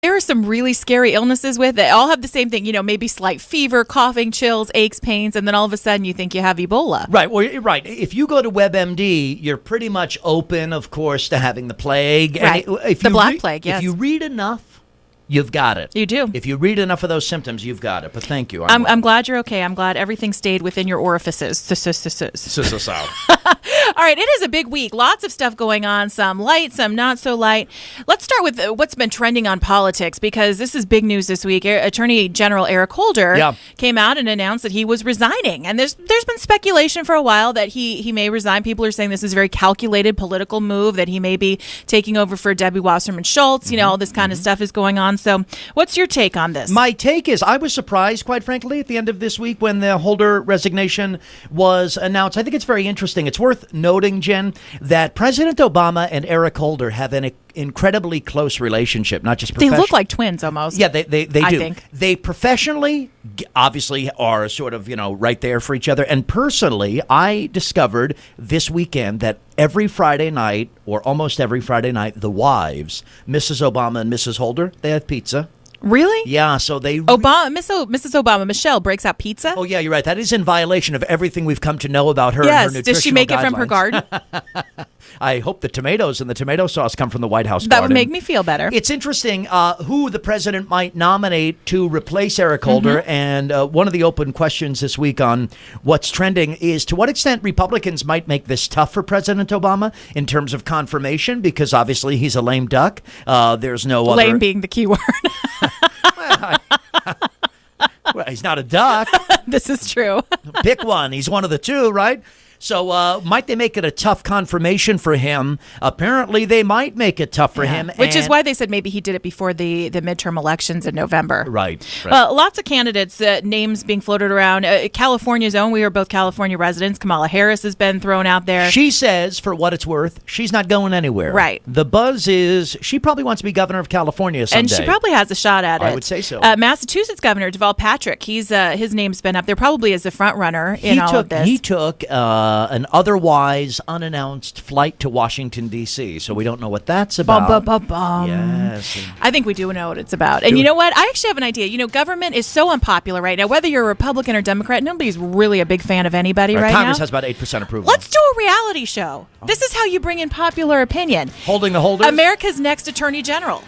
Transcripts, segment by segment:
There are some really scary illnesses with it. All have the same thing, maybe slight fever, coughing, chills, aches, pains, and then all of a sudden you think you have Ebola. Right. Well, right. If you go to WebMD, you're pretty much open, of course, to having the plague. Right. And if The you Black Plague, yes. If you read enough, you've got it. You do. If you read enough of those symptoms, you've got it. But thank you. I'm glad you're okay. I'm glad everything stayed within your orifices. All right, it is a big week. Lots of stuff going on, some light, some not so light. Let's start with what's been trending on politics, because this is big news this week. Attorney General Eric Holder came out and announced that he was resigning. And there's been speculation for a while that he may resign. People are saying this is a very calculated political move, that he may be taking over for Debbie Wasserman Schultz. All this kind of stuff is going on. So what's your take on this? My take is I was surprised, quite frankly, at the end of this week when the Holder resignation was announced. I think it's very interesting. It's worth noting, Jen, that President Obama and Eric Holder have an incredibly close relationship, not just professionally. They look like twins almost. Yeah, they do. I think. They professionally obviously are sort of, right there for each other. And personally, I discovered this weekend that every Friday night, or almost every Friday night, the wives, Mrs. Obama and Mrs. Holder, they have pizza. Really? Yeah, so they... Mrs. Obama, Michelle, breaks out pizza? Oh, yeah, you're right. That is in violation of everything we've come to know about her and her nutritional Does she make guidelines. it from her garden? I hope the tomatoes and the tomato sauce come from the White House That garden. would make me feel better. It's interesting who the president might nominate to replace Eric Holder. And one of the open questions this week on what's trending is to what extent Republicans might make this tough for President Obama in terms of confirmation, because obviously he's a lame duck. There's no other... Lame being the key word. Well, he's not a duck. This is true. Pick one. He's one of the two, right? So might they make it a tough confirmation for him? Apparently, they might make it tough for him. Which is why they said maybe he did it before the midterm elections in November. Right. Lots of candidates, names being floated around. California's own, we are both California residents. Kamala Harris has been thrown out there. She says, for what it's worth, she's not going anywhere. Right. The buzz is she probably wants to be governor of California someday. And she probably has a shot at it. I would say so. Massachusetts Governor Deval Patrick, his name's been up there probably as the front runner in all of this. He took an otherwise unannounced flight to Washington, D.C., so we don't know what that's about. Yes. I think we do know what it's about. And you know what? I actually have an idea. Government is so unpopular right now. Whether you're a Republican or Democrat, nobody's really a big fan of anybody right now. Congress has about 8% approval. Let's do a reality show. This is how you bring in popular opinion. Holding the Holders? America's Next Attorney General.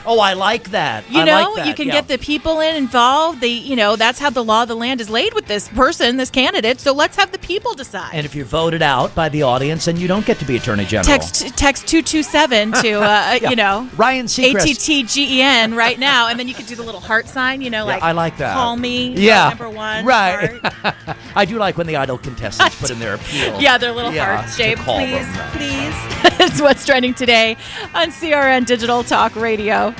Oh, I like that. You can get the people involved. That's how the law of the land is laid with this person, this candidate. So let's have the people decide. And if you're voted out by the audience, then you don't get to be Attorney General. Text 227 to Ryan Seacrest. ATTGEN right now, and then you could do the little heart sign. I like that. Call me. Yeah. Number one. Right. I do like when the idol contestants put in their appeal. Yeah, their little heart shape. Please. It's what's trending today on CRN Digital Talk Radio.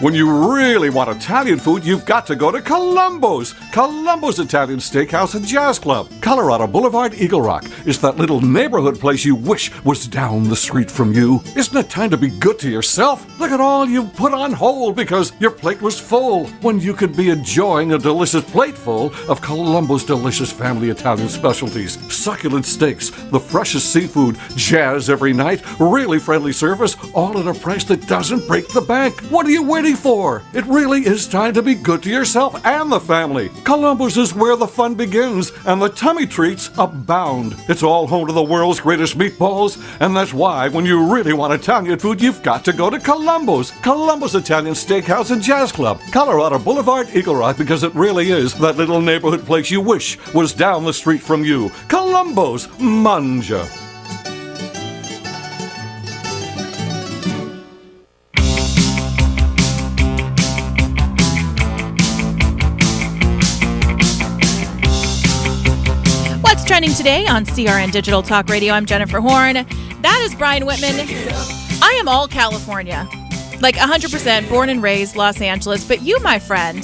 When you really want Italian food, you've got to go to Columbo's. Columbo's Italian Steakhouse and Jazz Club. Colorado Boulevard, Eagle Rock. It's that little neighborhood place you wish was down the street from you. Isn't it time to be good to yourself? Look at all you've put on hold because your plate was full, when you could be enjoying a delicious plateful of Columbo's delicious family Italian specialties. Succulent steaks, the freshest seafood, jazz every night, really friendly service, all at a price that doesn't break the bank. What are you waiting for? It really is time to be good to yourself and the family. Columbo's is where the fun begins and the tummy treats abound. It's all home to the world's greatest meatballs, and that's why when you really want Italian food, you've got to go to Columbo's. Columbo's Italian Steakhouse and Jazz Club, Colorado Boulevard, Eagle Rock, because it really is that little neighborhood place you wish was down the street from you. Columbo's, Manja. Trending today on CRN Digital Talk Radio. I'm Jennifer Horn. That is Brian Whitman. I am all California, like 100%, born and raised Los Angeles. But you, my friend,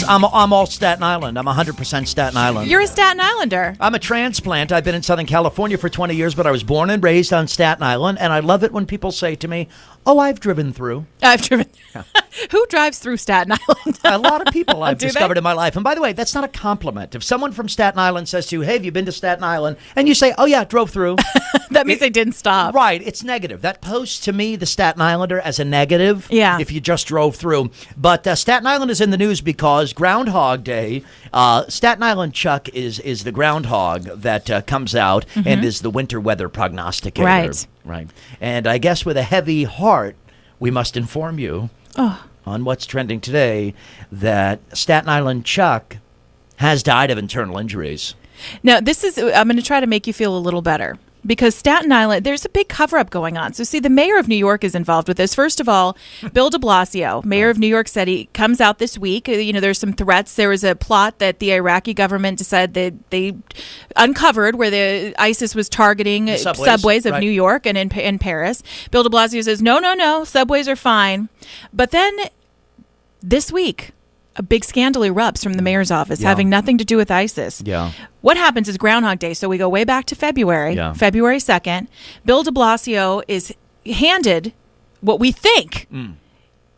I'm all Staten Island. I'm 100% Staten Island. You're a Staten Islander. I'm a transplant. I've been in Southern California for 20 years, but I was born and raised on Staten Island, and I love it when people say to me, "Oh, I've driven through." I've driven. Who drives through Staten Island? A lot of people I've Do discovered they? in my life. And by the way, that's not a compliment. If someone from Staten Island says to you, hey, have you been to Staten Island? And you say, oh, yeah, drove through. That means they didn't stop. Right. It's negative. That posts to me the Staten Islander as a negative. Yeah. If you just drove through. But Staten Island is in the news because Groundhog Day, Staten Island Chuck is the groundhog that comes out and is the winter weather prognosticator. Right. Right. And I guess with a heavy heart, we must inform you on what's trending today that Staten Island Chuck has died of internal injuries. Now, I'm going to try to make you feel a little better. Because Staten Island, there's a big cover-up going on. So, see, the mayor of New York is involved with this. First of all, Bill de Blasio, mayor of New York City, comes out this week. There's some threats. There was a plot that the Iraqi government decided that they uncovered where the ISIS was targeting subways of New York and in Paris. Bill de Blasio says, no, subways are fine. But then this week, a big scandal erupts from the mayor's office having nothing to do with ISIS. Yeah. What happens is Groundhog Day. So we go way back to February, February 2nd. Bill de Blasio is handed what we think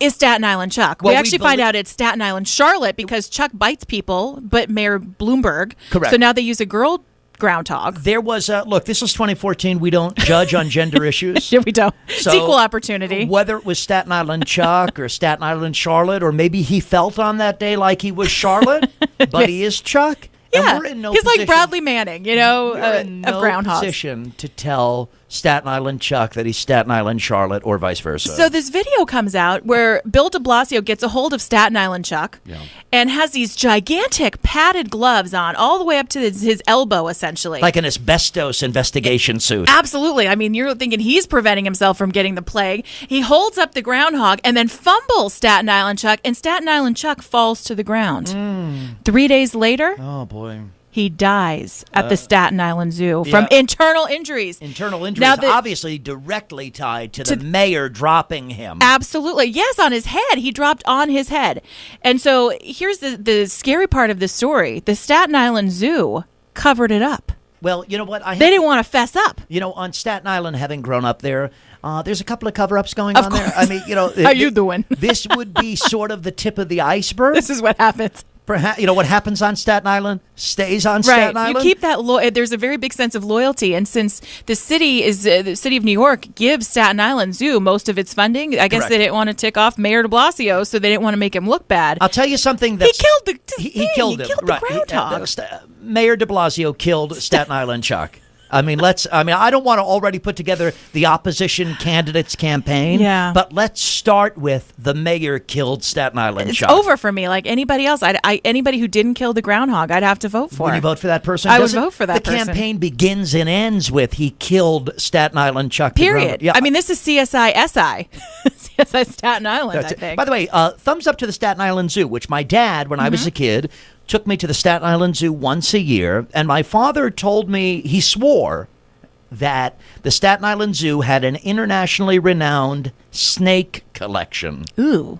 is Staten Island Chuck. Well, we actually find out it's Staten Island Charlotte because Chuck bites people, but Mayor Bloomberg. Correct. So now they use a girl groundhog. There was look, this is 2014. We don't judge on gender issues. Yeah, we don't. So, it's equal opportunity. Whether it was Staten Island Chuck or Staten Island Charlotte, or maybe he felt on that day like he was Charlotte, but he is Chuck. Yeah, and we're in no he's position, like Bradley Manning, we're in no of groundhogs. position to tell Staten Island Chuck that he's Staten Island Charlotte or vice versa. So this video comes out where Bill de Blasio gets a hold of Staten Island Chuck and has these gigantic padded gloves on all the way up to his elbow, essentially. Like an asbestos investigation suit. Absolutely. I mean, you're thinking he's preventing himself from getting the plague. He holds up the groundhog and then fumbles Staten Island Chuck, and Staten Island Chuck falls to the ground. 3 days later, Oh, boy. he dies at the Staten Island Zoo from internal injuries. Internal injuries, Now obviously directly tied to the mayor dropping him. Absolutely. Yes, on his head. He dropped on his head. And so here's the scary part of the story. The Staten Island Zoo covered it up. Well, you know what? They didn't want to fess up. You know, on Staten Island, having grown up there, there's a couple of cover-ups going on there. I mean, How you doing? This would be sort of the tip of the iceberg. This is what happens. Perhaps, what happens on Staten Island stays on Staten Island. You keep that. There's a very big sense of loyalty, and since the city of New York gives Staten Island Zoo most of its funding, I guess they didn't want to tick off Mayor de Blasio, so they didn't want to make him look bad. I'll tell you something. He killed the he killed him. The groundhog. Mayor de Blasio killed Staten Island Chuck. I mean, I don't want to already put together the opposition candidate's campaign. Yeah. But let's start with the mayor killed Staten Island It's Chuck. over for me. Like anybody else, anybody who didn't kill the groundhog, I'd have to vote for. Would you vote for that person? I would vote for that person. The campaign begins and ends with he killed Staten Island Chuck. Period. Yeah. I mean, this is CSI SI. CSI Staten Island, I think. By the way, thumbs up to the Staten Island Zoo, which my dad, when I was a kid, took me to the Staten Island Zoo once a year. And my father told me, he swore that the Staten Island Zoo had an internationally renowned snake collection. Ooh.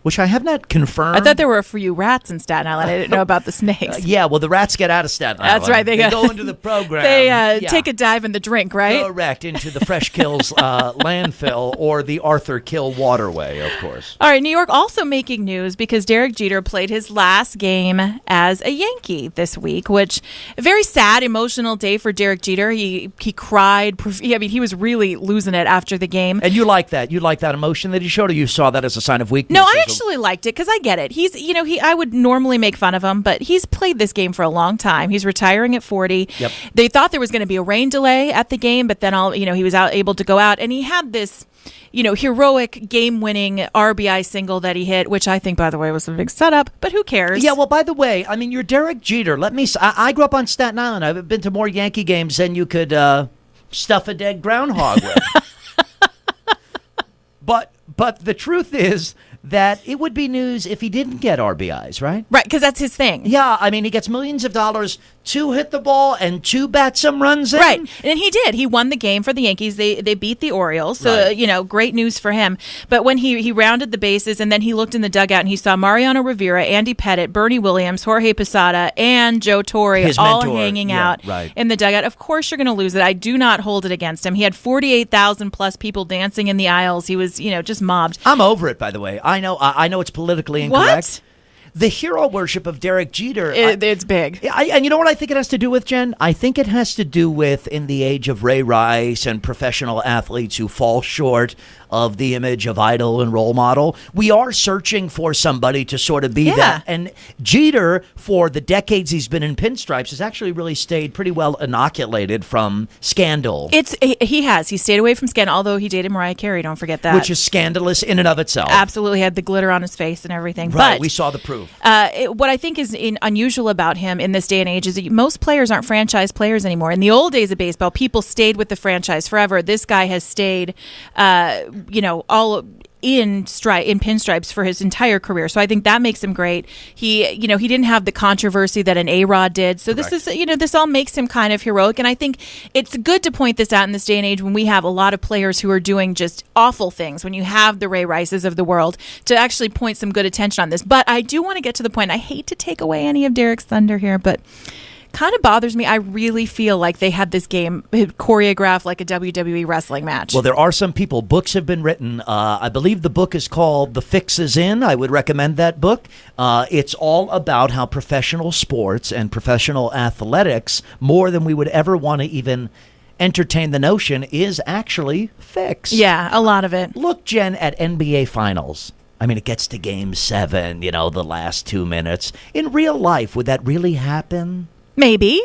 Which I have not confirmed. I thought there were a few rats in Staten Island. I didn't know about the snakes. Yeah, well, the rats get out of Staten Island. That's right. They go into the program. They take a dive in the drink, right? Correct, into the Fresh Kills landfill or the Arthur Kill waterway, of course. All right, New York also making news because Derek Jeter played his last game as a Yankee this week, which a very sad, emotional day for Derek Jeter. He cried. I mean, he was really losing it after the game. And you like that? You like that emotion that he showed, or you saw that as a sign of weakness? No, I actually liked it because I get it. He's, I would normally make fun of him, but he's played this game for a long time. He's retiring at 40. Yep. They thought there was going to be a rain delay at the game, but then he was able to go out, and he had this, heroic game-winning RBI single that he hit, which I think, by the way, was a big setup, but who cares? Yeah, well, by the way, I mean, you're Derek Jeter. I grew up on Staten Island. I've been to more Yankee games than you could stuff a dead groundhog with. But the truth is that it would be news if he didn't get RBIs, right? Right, because that's his thing. Yeah, I mean, he gets millions of dollars 2 hit the ball and 2 bat some runs in. Right. And he did. He won the game for the Yankees. They beat the Orioles. So, great news for him. But when he rounded the bases and then he looked in the dugout and he saw Mariano Rivera, Andy Pettitte, Bernie Williams, Jorge Posada, and Joe Torre all hanging out in the dugout. Of course you're going to lose it. I do not hold it against him. He had 48,000 plus people dancing in the aisles. He was, just mobbed. I'm over it, by the way. I know it's politically incorrect. What? The hero worship of Derek Jeter. It's big. And you know what I think it has to do with, Jen? I think it has to do with, in the age of Ray Rice and professional athletes who fall short of the image of idol and role model, we are searching for somebody to sort of be that. And Jeter, for the decades he's been in pinstripes, has actually really stayed pretty well inoculated from scandal. He has. He stayed away from scandal, although he dated Mariah Carey, don't forget that. Which is scandalous in and of itself. Absolutely. Had the glitter on his face and everything. Right, but we saw the proof. What I think is unusual about him in this day and age is that most players aren't franchise players anymore. In the old days of baseball, people stayed with the franchise forever. This guy has stayed, all in pinstripes for his entire career. So I think that makes him great. He didn't have the controversy that an A-Rod did. So Correct. This is, this all makes him kind of heroic. And I think it's good to point this out in this day and age when we have a lot of players who are doing just awful things, when you have the Ray Rices of the world, to actually point some good attention on this. But I do want to get to the point. I hate to take away any of Derek's thunder here, but kind of bothers me. I really feel like they had this game choreographed like a WWE wrestling match. Well, there are some people. Books have been written. I believe the book is called The Fix Is In. I would recommend that book. It's all about how professional sports and professional athletics, more than we would ever want to even entertain the notion, is actually fixed. Yeah, a lot of it. Look, Jen, at NBA Finals. I mean, it gets to Game 7, the last 2 minutes. In real life, would that really happen? Maybe.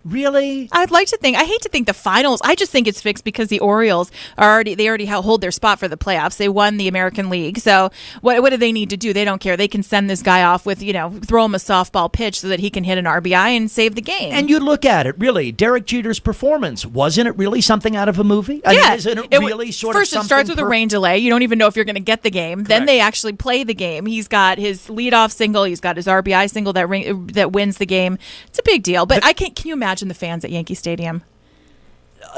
Really? I'd like to think. I hate to think the finals. I just think it's fixed because the Orioles already hold their spot for the playoffs. They won the American League. So what do they need to do? They don't care. They can send this guy off with, throw him a softball pitch so that he can hit an RBI and save the game. And you look at it, really, Derek Jeter's performance, wasn't it really something out of a movie? I mean, isn't it really sort of something? First, it starts with a rain delay. You don't even know if you're going to get the game. Correct. Then they actually play the game. He's got his leadoff single. He's got his RBI single that wins the game. It's a big deal. But can you imagine the fans at Yankee Stadium?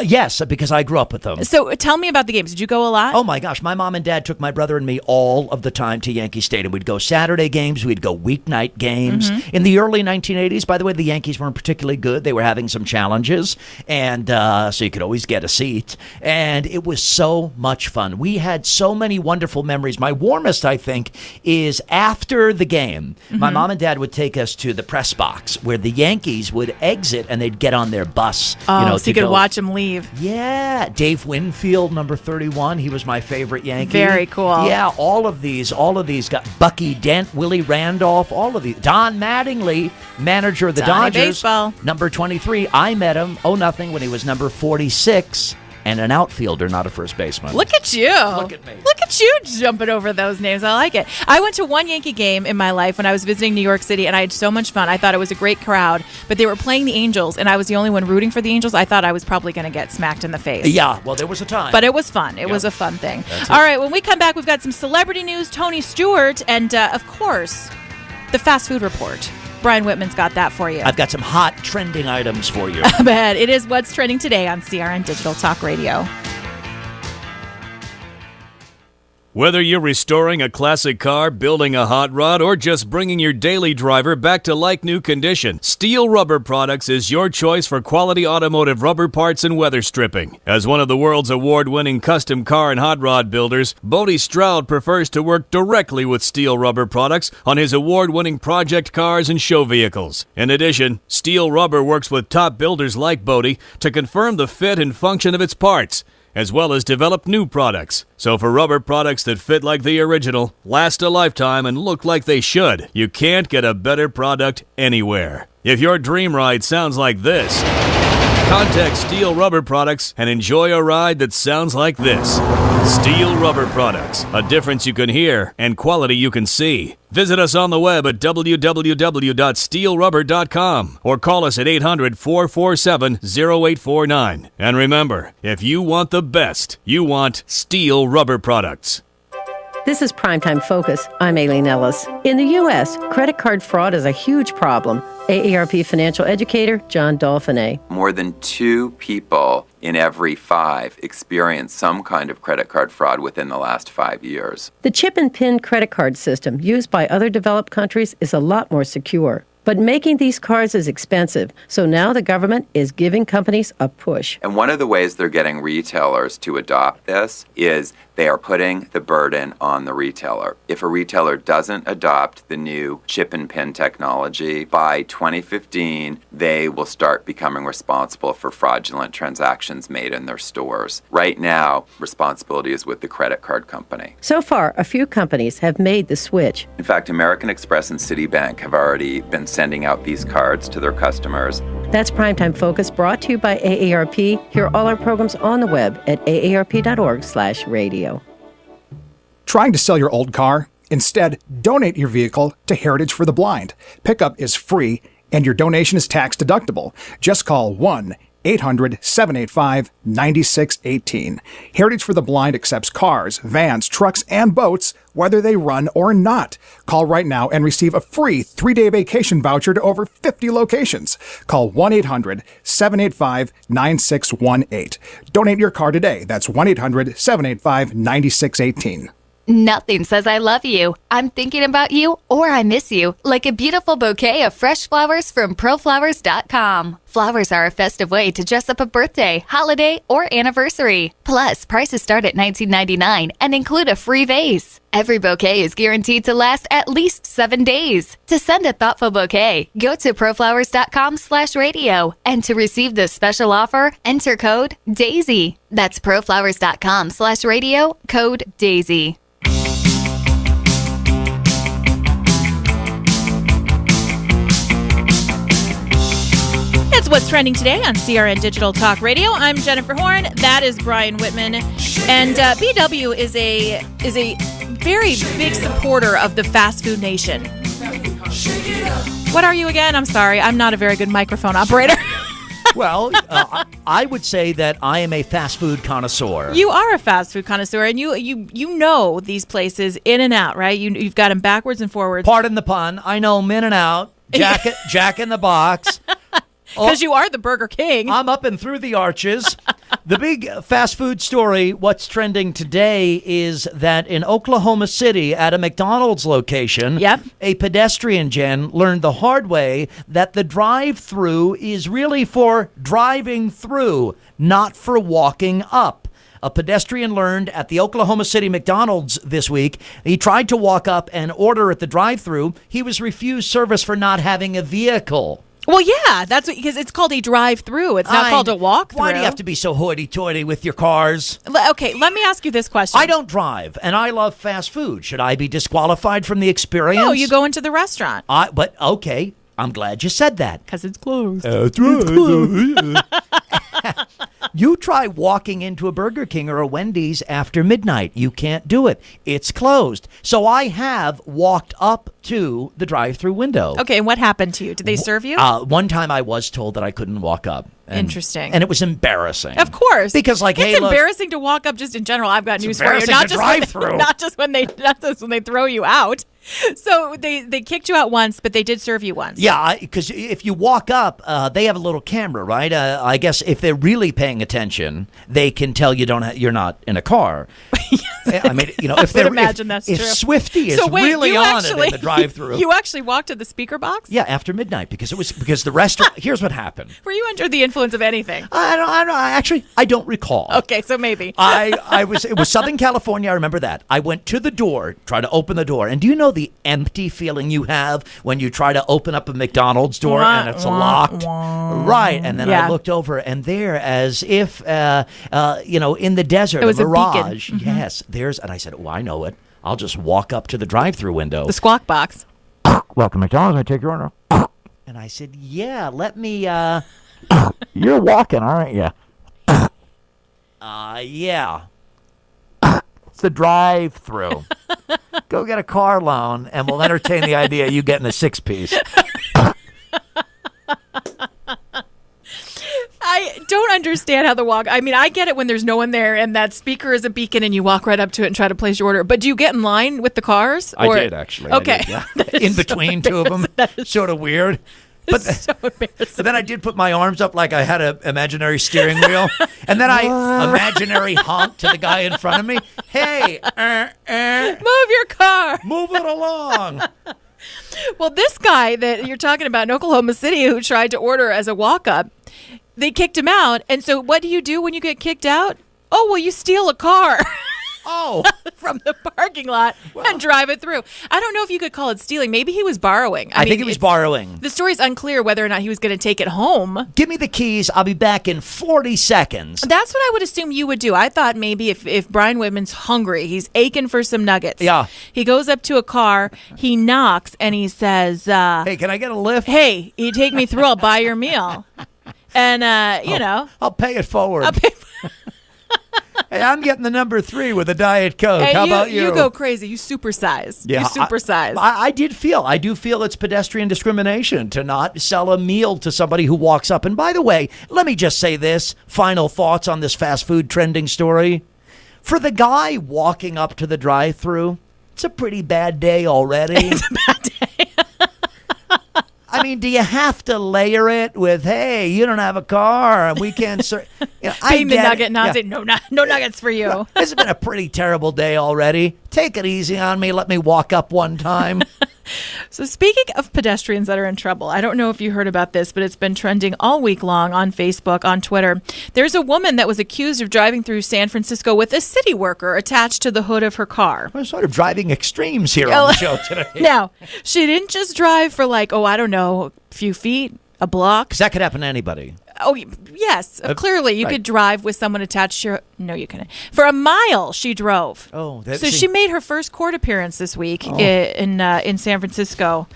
Yes, because I grew up with them. So tell me about the games. Did you go a lot? Oh, my gosh. My mom and dad took my brother and me all of the time to Yankee Stadium. We'd go Saturday games. We'd go weeknight games. Mm-hmm. In the early 1980s, by the way, the Yankees weren't particularly good. They were having some challenges, and so you could always get a seat. And it was so much fun. We had so many wonderful memories. My warmest, I think, is after the game. Mm-hmm. My mom and dad would take us to the press box where the Yankees would exit and they'd get on their bus. So you could watch them leave. Yeah, Dave Winfield, number 31. He was my favorite Yankee. Very cool. Yeah, all of these got Bucky Dent, Willie Randolph, all of these. Don Mattingly, manager of the Dodgers, baseball. Number 23. I met him, when he was number 46. And an outfielder, not a first baseman. Look at you. Look at me. Look at you jumping over those names. I like it. I went to one Yankee game in my life when I was visiting New York City, and I had so much fun. I thought it was a great crowd, but they were playing the Angels, and I was the only one rooting for the Angels. I thought I was probably going to get smacked in the face. Yeah, well, there was a time. But it was fun. It was a fun thing. All right, when we come back, we've got some celebrity news, Tony Stewart, and, of course, the fast food report. Brian Whitman's got that for you. I've got some hot trending items for you. I bet. It is What's Trending Today on CRN Digital Talk Radio. Whether you're restoring a classic car, building a hot rod, or just bringing your daily driver back to like-new condition, Steel Rubber Products is your choice for quality automotive rubber parts and weather stripping. As one of the world's award-winning custom car and hot rod builders, Bodie Stroud prefers to work directly with Steel Rubber Products on his award-winning project cars and show vehicles. In addition, Steel Rubber works with top builders like Bodie to confirm the fit and function of its parts, as well as develop new products. So for rubber products that fit like the original, last a lifetime, and look like they should, you can't get a better product anywhere. If your dream ride sounds like this, contact Steel Rubber Products and enjoy a ride that sounds like this. Steel Rubber Products, a difference you can hear and quality you can see. Visit us on the web at www.steelrubber.com or call us at 800-447-0849. And remember, if you want the best, you want Steel Rubber Products. This is Primetime Focus. I'm Aileen Ellis. In the U.S., credit card fraud is a huge problem. AARP financial educator John Dolphinet. More than 2 people in every 5 experience some kind of credit card fraud within the last 5 years. The chip and PIN credit card system used by other developed countries is a lot more secure. But making these cards is expensive, so now the government is giving companies a push. And one of the ways they're getting retailers to adopt this is they are putting the burden on the retailer. If a retailer doesn't adopt the new chip and PIN technology, by 2015, they will start becoming responsible for fraudulent transactions made in their stores. Right now, responsibility is with the credit card company. So far, a few companies have made the switch. In fact, American Express and Citibank have already been sending out these cards to their customers. That's Primetime Focus, brought to you by AARP. Hear all our programs on the web at aarp.org/radio. Trying to sell your old car? Instead, donate your vehicle to Heritage for the Blind. Pickup is free, and your donation is tax deductible. Just call 1-800-785-9618. Heritage for the Blind accepts cars, vans, trucks, and boats, whether they run or not. Call right now and receive a free 3-day vacation voucher to over 50 locations. Call 1-800-785-9618. Donate your car today. That's 1-800-785-9618. Nothing says I love you, I'm thinking about you, or I miss you like a beautiful bouquet of fresh flowers from ProFlowers.com. Flowers are a festive way to dress up a birthday, holiday, or anniversary. Plus, prices start at $19.99 and include a free vase. Every bouquet is guaranteed to last at least 7 days. To send a thoughtful bouquet, go to ProFlowers.com/radio. And to receive this special offer, enter code DAISY. That's ProFlowers.com/radio, code DAISY. It's What's Trending Today on CRN Digital Talk Radio. I'm Jennifer Horn. That is Brian Whitman. And BW is a very big supporter of the fast food nation. What are you again? I'm sorry. I'm not a very good microphone operator. Well, I would say that I am a fast food connoisseur. You are a fast food connoisseur, and you know these places in and out, right? You've got them backwards and forwards. Pardon the pun. I know them in and out. Jack in the Box. Because you are the Burger King. I'm up and through the arches. The big fast food story, what's trending today, is that in Oklahoma City at a McDonald's location, a pedestrian, Jen, learned the hard way that the drive-through is really for driving through, not for walking up. A pedestrian learned at the Oklahoma City McDonald's this week. He tried to walk up and order at the drive-through. He was refused service for not having a vehicle. Well, yeah, that's because it's called a drive-through. It's not called a walk-through. Why do you have to be so hoity-toity with your cars? Okay, let me ask you this question. I don't drive, and I love fast food. Should I be disqualified from the experience? No, you go into the restaurant. But okay, I'm glad you said that. Because it's closed. That's right. It's closed. You try walking into a Burger King or a Wendy's after midnight. You can't do it. It's closed. So I have walked up to the drive-through window. Okay, and what happened to you? Did they serve you? One time I was told that I couldn't walk up. Interesting. And it was embarrassing. Of course. Because it's embarrassing to walk up just in general. I've got news for you. Not just when they throw you out. So they kicked you out once, but they did serve you once. Yeah, because if you walk up, they have a little camera, right? I guess if they're really paying attention, they can tell you're not in a car. I mean, if they're imagine that's if true. Swifty is really on it in the drive-through. You actually walked to the speaker box? Yeah, after midnight because the restaurant. Here's what happened. Were you under the influence of anything? I don't recall. Okay, so maybe. It was Southern California. I remember that. I went to the door, tried to open the door, and do you know the empty feeling you have when you try to open up a McDonald's door and it's locked? Right, and then I looked over, and there, as if in the desert, it was a mirage. A beacon. Yes, and I said, I know it. I'll just walk up to the drive-through window. The squawk box. Welcome, McDonald's. I take your order. And I said, yeah, let me, you're walking, aren't you? Yeah. It's the drive-through. Go get a car loan, and we'll entertain the idea of you getting a 6-piece. I don't understand how the walk. I mean, I get it when there's no one there and that speaker is a beacon and you walk right up to it and try to place your order. But do you get in line with the cars? I did, actually. Okay. Yeah. In between two of them. Sort of weird. But, so embarrassing. but then I did put my arms up like I had an imaginary steering wheel. And then I imaginary honked to the guy in front of me. Hey, move your car. Move it along. Well, this guy that you're talking about in Oklahoma City who tried to order as a walk-up, they kicked him out. And so what do you do when you get kicked out? Oh, well, you steal a car. Oh. From the parking lot and drive it through. I don't know if you could call it stealing. Maybe he was borrowing. I think he was borrowing. The story's unclear whether or not he was going to take it home. Give me the keys. I'll be back in 40 seconds. That's what I would assume you would do. I thought maybe if Brian Whitman's hungry, he's aching for some nuggets. Yeah. He goes up to a car, he knocks, and he says, hey, can I get a lift? Hey, you take me through, I'll buy your meal. And, I'll pay it forward. I'll pay Hey, I'm getting the number 3 with a Diet Coke. Hey, How about you? You go crazy. You supersize. Yeah, you supersize. I do feel it's pedestrian discrimination to not sell a meal to somebody who walks up. And by the way, let me just say this. Final thoughts on this fast food trending story. For the guy walking up to the drive-thru, it's a pretty bad day already. It's a bad day. I mean, do you have to layer it with, hey, you don't have a car and we can't serve? Being the nugget, no nuggets for you. Look, this has been a pretty terrible day already. Take it easy on me. Let me walk up one time. So speaking of pedestrians that are in trouble, I don't know if you heard about this, but it's been trending all week long on Facebook, on Twitter. There's a woman that was accused of driving through San Francisco with a city worker attached to the hood of her car. We're sort of driving extremes here on the show today. Now, she didn't just drive for a few feet, a block. Because that could happen to anybody. Oh, yes. Clearly, you could drive with someone attached to your... No, you couldn't. For a mile, she drove. Oh, she made her first court appearance this week in San Francisco.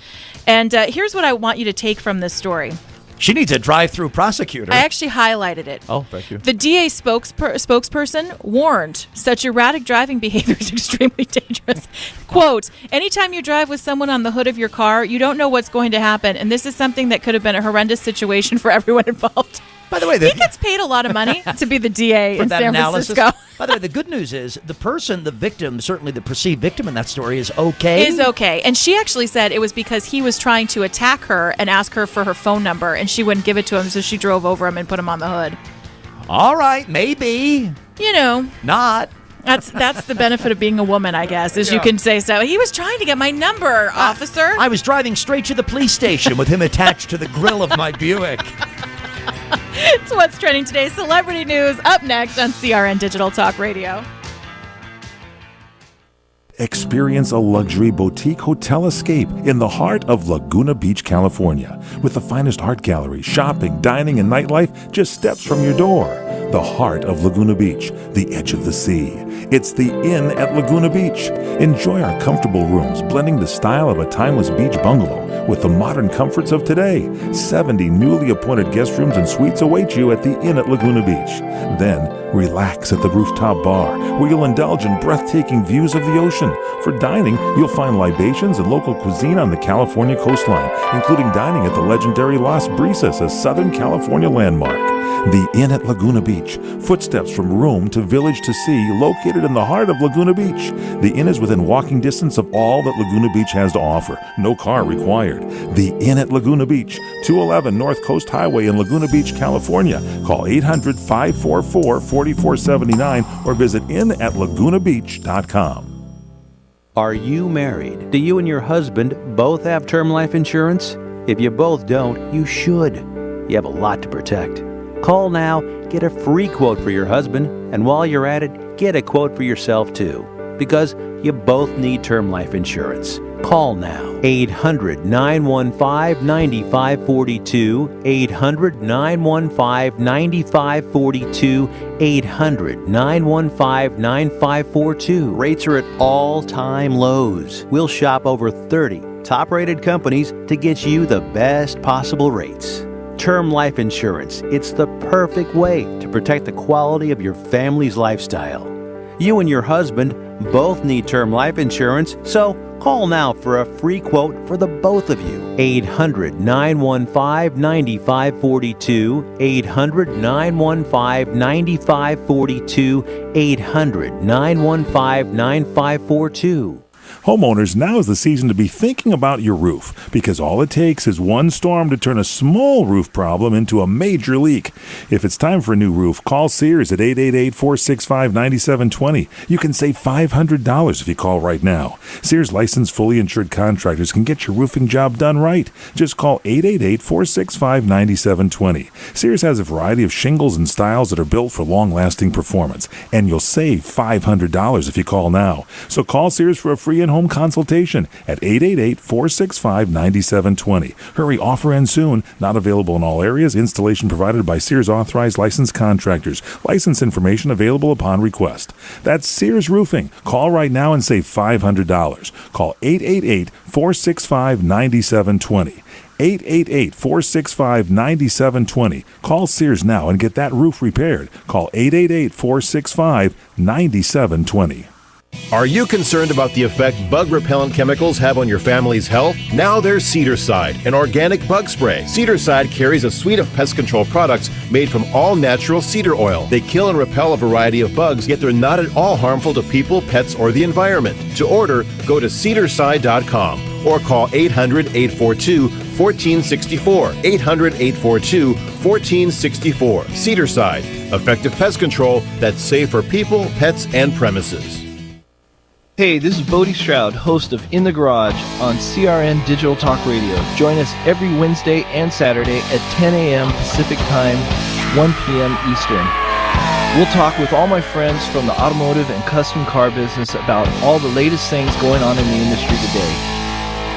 And here's what I want you to take from this story. She needs a drive-through prosecutor. I actually highlighted it. Oh, thank you. The DA spokesperson warned such erratic driving behavior is extremely dangerous. Quote, anytime you drive with someone on the hood of your car, you don't know what's going to happen. And this is something that could have been a horrendous situation for everyone involved. By the way, he gets paid a lot of money to be the DA in San Francisco. By the way, the good news is the victim, certainly the perceived victim in that story, is okay. Is okay. And she actually said it was because he was trying to attack her and ask her for her phone number, and she wouldn't give it to him, so she drove over him and put him on the hood. All right, maybe. Not. That's the benefit of being a woman, I guess, is you can say so. He was trying to get my number, officer. I was driving straight to the police station with him attached to the grill of my Buick. It's What's Trending Today. Celebrity news up next on CRN Digital Talk Radio. Experience a luxury boutique hotel escape in the heart of Laguna Beach, California, with the finest art gallery, shopping, dining, and nightlife just steps from your door. The heart of Laguna Beach, the edge of the sea. It's the Inn at Laguna Beach. Enjoy our comfortable rooms, blending the style of a timeless beach bungalow with the modern comforts of today. 70 newly appointed guest rooms and suites await you at the Inn at Laguna Beach. Then, relax at the rooftop bar, where you'll indulge in breathtaking views of the ocean. For dining, you'll find libations and local cuisine on the California coastline, including dining at the legendary Las Brisas, a Southern California landmark. The Inn at Laguna Beach, footsteps from room to village to sea, located in the heart of Laguna Beach. The Inn is within walking distance of all that Laguna Beach has to offer. No car required. The Inn at Laguna Beach, 211 North Coast Highway in Laguna Beach, California. Call 800-544-4479 or visit innatlagunabeach.com. Are you married? Do you and your husband both have term life insurance? If you both don't, you should. You have a lot to protect. Call now, get a free quote for your husband, and while you're at it, get a quote for yourself too, because you both need term life insurance. Call now. 800-915-9542, 800-915-9542, 800-915-9542. Rates are at all-time lows. We'll shop over 30 top-rated companies to get you the best possible rates. Term life insurance, it's the perfect way to protect the quality of your family's lifestyle. You and your husband both need term life insurance, so call now for a free quote for the both of you. 800-915-9542. 800-915-9542. 800-915-9542. Homeowners, now is the season to be thinking about your roof, because all it takes is one storm to turn a small roof problem into a major leak. If it's time for a new roof, call Sears at 888-465-9720. You can save $500 if you call right now. Sears licensed, fully insured contractors can get your roofing job done right. Just call 888-465-9720. Sears has a variety of shingles and styles that are built for long-lasting performance, and you'll save $500 if you call now. So call Sears for a free in-home consultation at 888-465-9720. Hurry, offer ends soon. Not available in all areas. Installation provided by Sears authorized licensed contractors. License information available upon request. That's Sears Roofing. Call right now and save $500. Call 888-465-9720. 888-465-9720. Call Sears now and get that roof repaired. Call 888-465-9720. Are you concerned about the effect bug repellent chemicals have on your family's health? Now there's Cedarside, an organic bug spray. Cedarside carries a suite of pest control products made from all-natural cedar oil. They kill and repel a variety of bugs, yet they're not at all harmful to people, pets, or the environment. To order, go to cedarside.com or call 800-842-1464. 800-842-1464. Cedarside, effective pest control that's safe for people, pets, and premises. Hey, this is Bodie Stroud, host of In the Garage on CRN Digital Talk Radio. Join us every Wednesday and Saturday at 10 a.m. Pacific Time, 1 p.m. Eastern. We'll talk with all my friends from the automotive and custom car business about all the latest things going on in the industry today.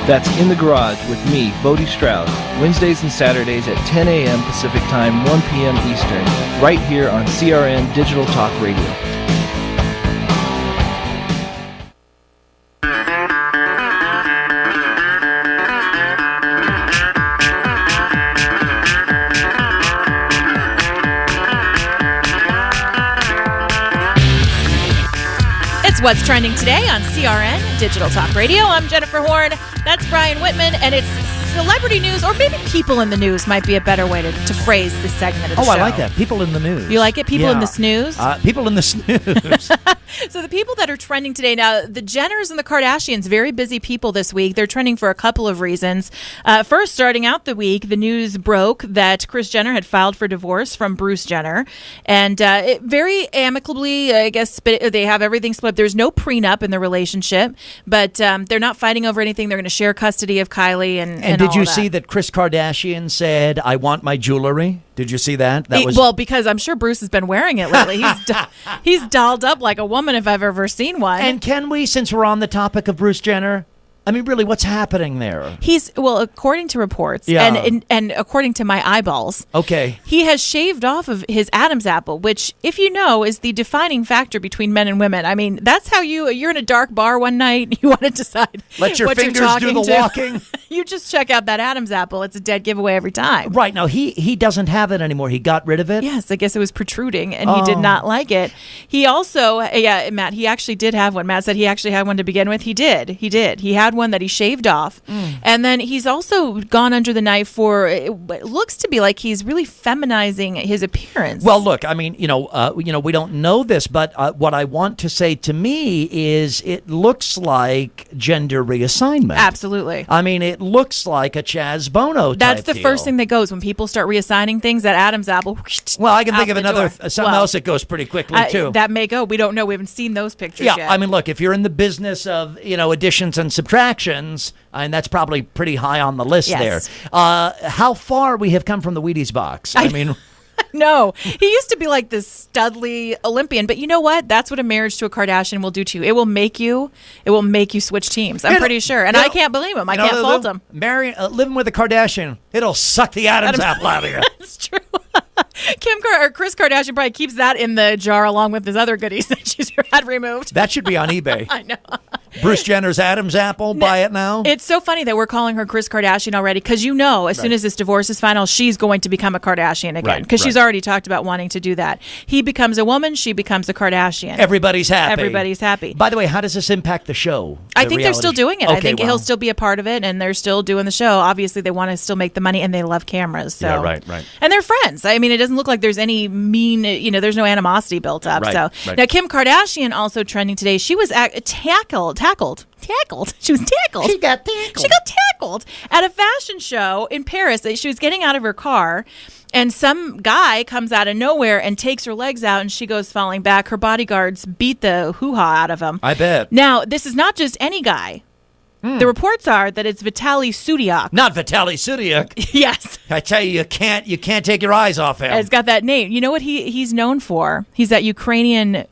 That's In the Garage with me, Bodie Stroud, Wednesdays and Saturdays at 10 a.m. Pacific Time, 1 p.m. Eastern, right here on CRN Digital Talk Radio. What's trending today on CRN Digital Talk Radio. I'm Jennifer Horn. That's Brian Whitman, and it's celebrity news, or maybe people in the news might be a better way to phrase this segment of the show. I like that. People in the news. You like it? People in the snooze? People in the snooze. So the people that are trending today, now, the Jenners and the Kardashians, very busy people this week. They're trending for a couple of reasons. First, starting out the week, the news broke that Kris Jenner had filed for divorce from Bruce Jenner. And very amicably, I guess, they have everything split up. There's no prenup in the relationship, but they're not fighting over anything. They're going to share custody of Kylie and did you all see that Kris Kardashian said, "I want my jewelry"? Did you see that? Well, because I'm sure Bruce has been wearing it lately. He's dolled up like a woman if I've ever seen one. And can we, since we're on the topic of Bruce Jenner, I mean, really, what's happening there? According to reports, and according to my eyeballs, okay, he has shaved off of his Adam's apple, which, if you know, is the defining factor between men and women. I mean, that's how you're in a dark bar one night, you want to decide let your fingers do the walking. You just check out that Adam's apple. It's a dead giveaway every time. Right. Now, he doesn't have it anymore. He got rid of it? Yes, I guess it was protruding, and he did not like it. He also, Matt, he actually did have one. Matt said he actually had one to begin with. He did. He had one that he shaved off. And then he's also gone under the knife for, it looks to be like he's really feminizing his appearance. Well, look, I mean, we don't know this, but what I want to say to me is it looks like gender reassignment. Absolutely. I mean, it looks like a Chaz Bono type That's the deal. first thing that goes when people start reassigning things. That Adam's apple. Well, I can think of something else that goes pretty quickly too. That may go. We don't know. We haven't seen those pictures yet. I mean, look, if you're in the business of additions and subtractions, and that's probably pretty high on the list there. How far we have come from the Wheaties box. I mean. No, he used to be like this studly Olympian, but you know what? That's what a marriage to a Kardashian will do to you. It will make you switch teams. I'm pretty sure, and I can't blame him. I can't fault him. Living with a Kardashian, it'll suck the Adam's apple out of you. That's true. Kris Kardashian probably keeps that in the jar along with his other goodies that she's had removed. That should be on eBay. I know. Bruce Jenner's Adam's apple. Buy it now. It's so funny that we're calling her Kris Kardashian already because as soon as this divorce is final, she's going to become a Kardashian again because she's already talked about wanting to do that. He becomes a woman, she becomes a Kardashian. Everybody's happy. Everybody's happy. By the way, how does this impact the show? I think they're still doing it. I think he'll still be a part of it, and they're still doing the show. Obviously, they want to still make the money, and they love cameras. So. Yeah, right. And they're friends. I mean, it doesn't look like there's any mean, there's no animosity built up. Right. Now, Kim Kardashian also trending today. She was tackled. She was tackled. She got tackled. She got tackled at a fashion show in Paris. She was getting out of her car, and some guy comes out of nowhere and takes her legs out, and she goes falling back. Her bodyguards beat the hoo-ha out of him. I bet. Now, this is not just any guy. The reports are that it's Vitaly Sudiak. Not Vitaly Sudiak. Yes. I tell you, you can't take your eyes off him. It's got that name. You know what he's known for? He's that Ukrainian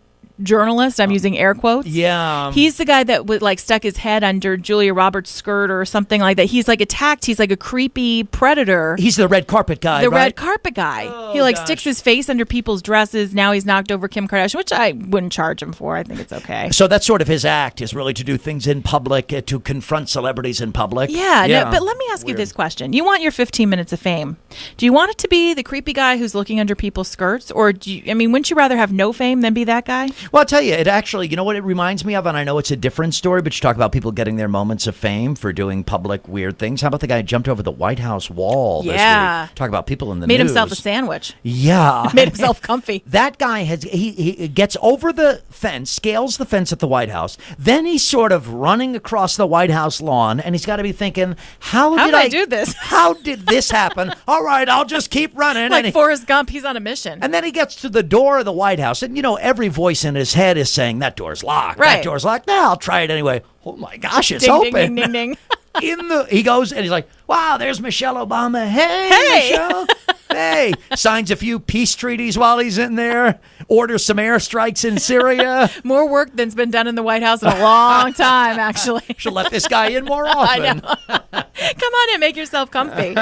journalist. I'm using air quotes. Yeah. He's the guy that would stuck his head under Julia Roberts' skirt or something like that. He's attacked. He's like a creepy predator. He's the red carpet guy, The right? red carpet guy. He sticks his face under people's dresses. Now he's knocked over Kim Kardashian, which I wouldn't charge him for. I think it's okay. So that's sort of his act, is really to do things in public, to confront celebrities in public. Yeah. No, but let me ask you this question. You want your 15 minutes of fame. Do you want it to be the creepy guy who's looking under people's skirts? Or, wouldn't you rather have no fame than be that guy? Well, I'll tell you, it actually, you know what it reminds me of? And I know it's a different story, but you talk about people getting their moments of fame for doing public weird things. How about the guy who jumped over the White House wall this week? Talk about people in the news. Made himself a sandwich. Yeah. Made himself comfy. That guy he gets over the fence, scales the fence at the White House. Then he's sort of running across the White House lawn, and he's got to be thinking, how did I do this? How did this happen? All right, I'll just keep running. Like Forrest Gump, he's on a mission. And then he gets to the door of the White House, and every voice in his head is saying, that door's locked. Right. That door's locked. Now I'll try it anyway. Oh my gosh, it's ding, open. Ding, ding, ding, ding. He goes and he's like, wow, there's Michelle Obama. Hey, Michelle. Hey. Signs a few peace treaties while he's in there. Orders some airstrikes in Syria. More work than's been done in the White House in a long time, actually. Should let this guy in more often. I know. Come on in, make yourself comfy.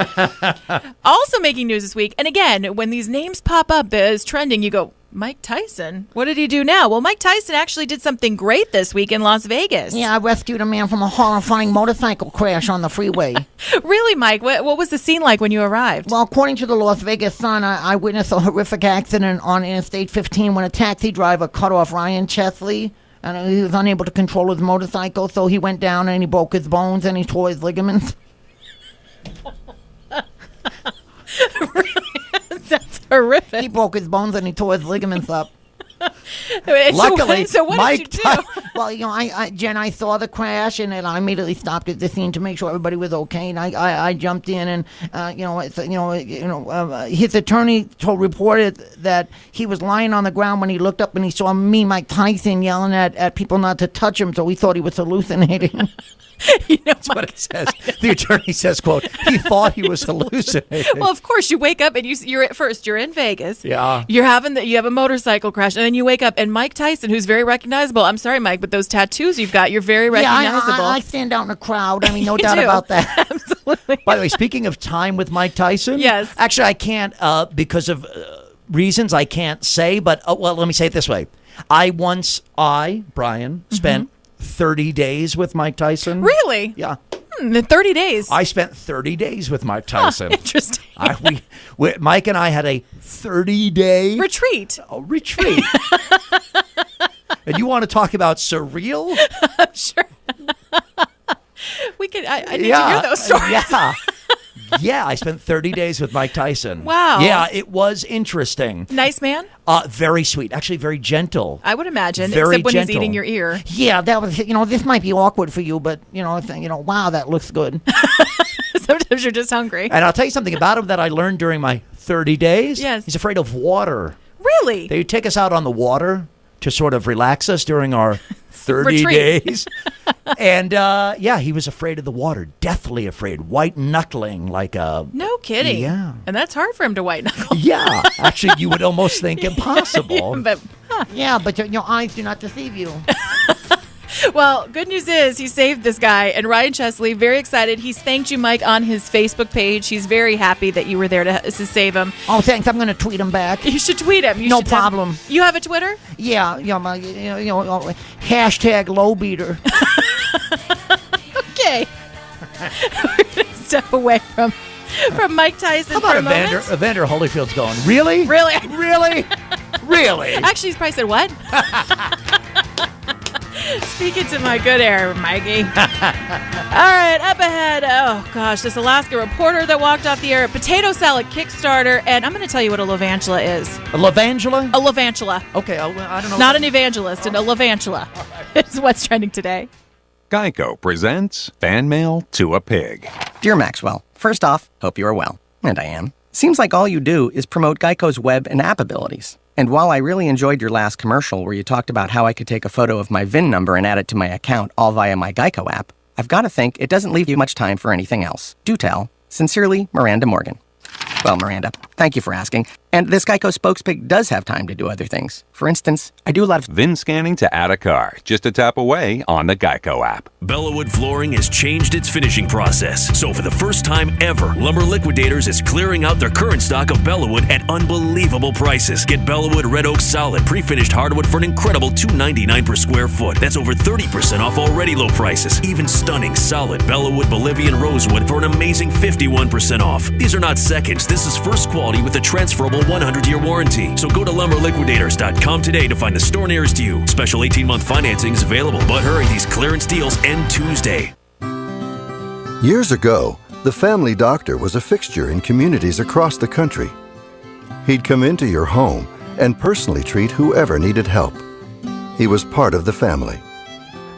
Also making news this week, and again, when these names pop up as trending, you go, Mike Tyson? What did he do now? Well, Mike Tyson actually did something great this week in Las Vegas. Yeah, I rescued a man from a horrifying motorcycle crash on the freeway. Really, Mike? What was the scene like when you arrived? Well, according to the Las Vegas Sun, I witnessed a horrific accident on Interstate 15 when a taxi driver cut off Ryan Chesley. And he was unable to control his motorcycle, so he went down and he broke his bones and he tore his ligaments. That's horrific. He broke his bones and he tore his ligaments up. Luckily, so what Mike did you do? Well, Jen, I saw the crash and then I immediately stopped at the scene to make sure everybody was okay. And I jumped in and his attorney reported that he was lying on the ground when he looked up and he saw me, Mike Tyson, yelling at people not to touch him. So he thought he was hallucinating. That's what it says. The attorney says, quote, he thought he was hallucinating. Well, of course, you wake up and you're in Vegas. Yeah. You have a motorcycle crash, and then you wake up, and Mike Tyson, who's very recognizable. I'm sorry, Mike, but those tattoos you've got, you're very recognizable. Yeah, I stand out in a crowd. I mean, no doubt about that. Absolutely. By the way, speaking of time with Mike Tyson. Yes. Actually, I can't, because of reasons I can't say, but, let me say it this way. Brian, spent 30 days with Mike Tyson. Really? Yeah. 30 days. I spent 30 days with Mike Tyson. Interesting. Mike and I had a 30-day retreat. Retreat. And you want to talk about surreal? I'm sure. I need to hear those stories. Yeah. Yeah, I spent 30 days with Mike Tyson. Wow. Yeah, it was interesting. Nice man? Very sweet. Actually, very gentle. I would imagine, very except when gentle. he's eating your ear. Yeah, that was, this might be awkward for you, but, wow, that looks good. Sometimes you're just hungry. And I'll tell you something about him that I learned during my 30 days. Yes. He's afraid of water. Really? They would take us out on the water to sort of relax us during our 30 retreat. days. And, he was afraid of the water. Deathly afraid. White knuckling like a... No kidding. Yeah. And that's hard for him to white knuckle. Yeah. Actually, you would almost think impossible. Yeah, but your eyes do not deceive you. Well, good news is he saved this guy, and Ryan Chesley, very excited. He's thanked you, Mike, on his Facebook page. He's very happy that you were there to save him. Oh, thanks. I'm going to tweet him back. You should tweet him. No problem. You have a Twitter? Yeah, hashtag low beater. Okay. We're going to step away from Mike Tyson How about for a moment. Evander Holyfield's going, really? Really? Really? Really? Actually, he's probably said, what? Speaking to my good air, Mikey. All right, up ahead. Oh, gosh, this Alaska reporter that walked off the air. Potato salad Kickstarter. And I'm going to tell you what a levantula is. A levantula? A levantula. Okay, I don't know. Not an evangelist, and a levantula. It's what's trending today. Geico presents Fan Mail to a Pig. Dear Maxwell, first off, hope you are well. And I am. Seems like all you do is promote Geico's web and app abilities. And while I really enjoyed your last commercial where you talked about how I could take a photo of my VIN number and add it to my account all via my Geico app, I've got to think it doesn't leave you much time for anything else. Do tell. Sincerely, Miranda Morgan. Well, Miranda, thank you for asking. And this Geico spokespig does have time to do other things. For instance, I do a lot of VIN scanning to add a car, just a tap away on the Geico app. Bellawood Flooring has changed its finishing process. So for the first time ever, Lumber Liquidators is clearing out their current stock of Bellawood at unbelievable prices. Get Bellawood Red Oak Solid pre-finished hardwood for an incredible $2.99 per square foot. That's over 30% off already low prices. Even stunning solid Bellawood Bolivian Rosewood for an amazing 51% off. These are not seconds. This is first quality with a transferable 100-year warranty. So go to lumberliquidators.com today to find the store nearest you. Special 18-month financing is available, but hurry, these clearance deals end Tuesday. Years ago, the family doctor was a fixture in communities across the country. He'd come into your home and personally treat whoever needed help. He was part of the family.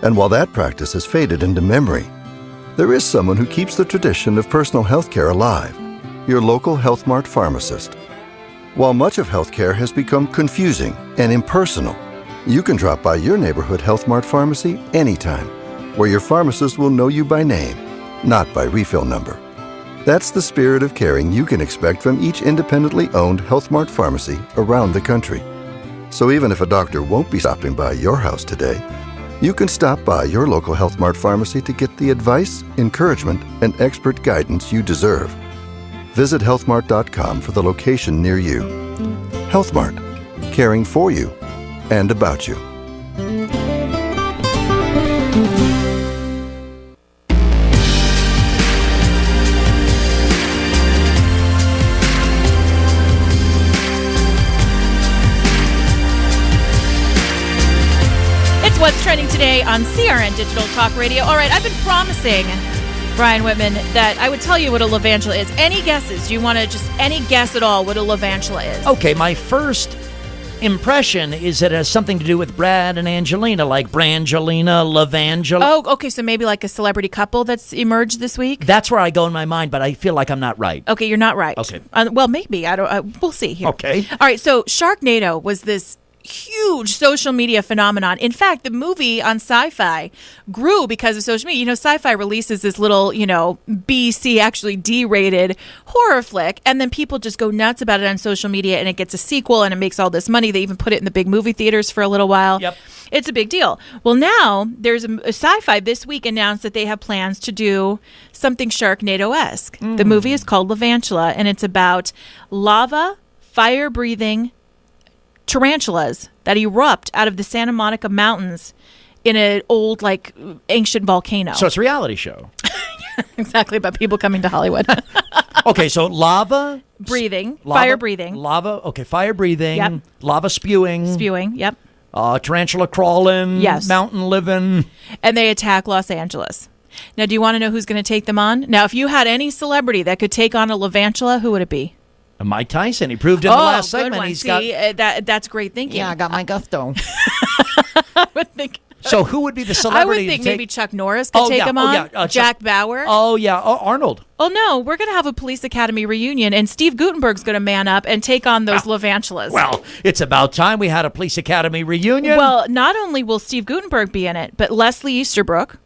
And while that practice has faded into memory, there is someone who keeps the tradition of personal health care alive, your local Health Mart pharmacist. While much of healthcare has become confusing and impersonal, you can drop by your neighborhood Health Mart pharmacy anytime, where your pharmacist will know you by name, not by refill number. That's the spirit of caring you can expect from each independently owned Health Mart pharmacy around the country. So even if a doctor won't be stopping by your house today, you can stop by your local Health Mart pharmacy to get the advice, encouragement, and expert guidance you deserve. Visit healthmart.com for the location near you. Health Mart, caring for you and about you. It's what's trending today on CRN Digital Talk Radio. All right, I've been promising Brian Whitman that I would tell you what a levantula is. Any guesses? Do you want to just any guess at all what a levantula is? Okay, my first impression is that it has something to do with Brad and Angelina, like Brangelina, Levangela. Oh, okay, so maybe like a celebrity couple that's emerged this week? That's where I go in my mind, but I feel like I'm not right. Okay, you're not right. Okay. Well, maybe. I don't. We'll see here. Okay. All right, so Sharknado was this huge social media phenomenon. In fact, the movie on Sci-Fi grew because of social media. You know, Sci-Fi releases this little, BC, actually D-rated horror flick, and then people just go nuts about it on social media, and it gets a sequel, and it makes all this money. They even put it in the big movie theaters for a little while. Yep. It's a big deal. Well, now there's a Sci-Fi this week announced that they have plans to do something Sharknado-esque. The movie is called Levantula, and it's about lava, fire-breathing tarantulas that erupt out of the Santa Monica Mountains in an old, ancient volcano. So it's a reality show. Exactly, about people coming to Hollywood. Okay, so lava. Breathing. Fire breathing. Lava, okay, fire breathing. Yep. Lava spewing. Spewing, yep. Tarantula crawling. Yes. Mountain living. And they attack Los Angeles. Now, do you want to know who's going to take them on? Now, if you had any celebrity that could take on a Levantula, who would it be? Mike Tyson. He proved in the last good segment. One. He's See, got that's great thinking. Yeah, I got my gusto. I would think. So who would be the celebrity? I would think maybe Chuck Norris could take him on. Jack Bauer. Oh, yeah. Oh, Arnold. Oh, no. We're going to have a Police Academy reunion, and Steve Guttenberg's going to man up and take on those Levantulas. Well, it's about time we had a Police Academy reunion. Well, not only will Steve Guttenberg be in it, but Leslie Easterbrook.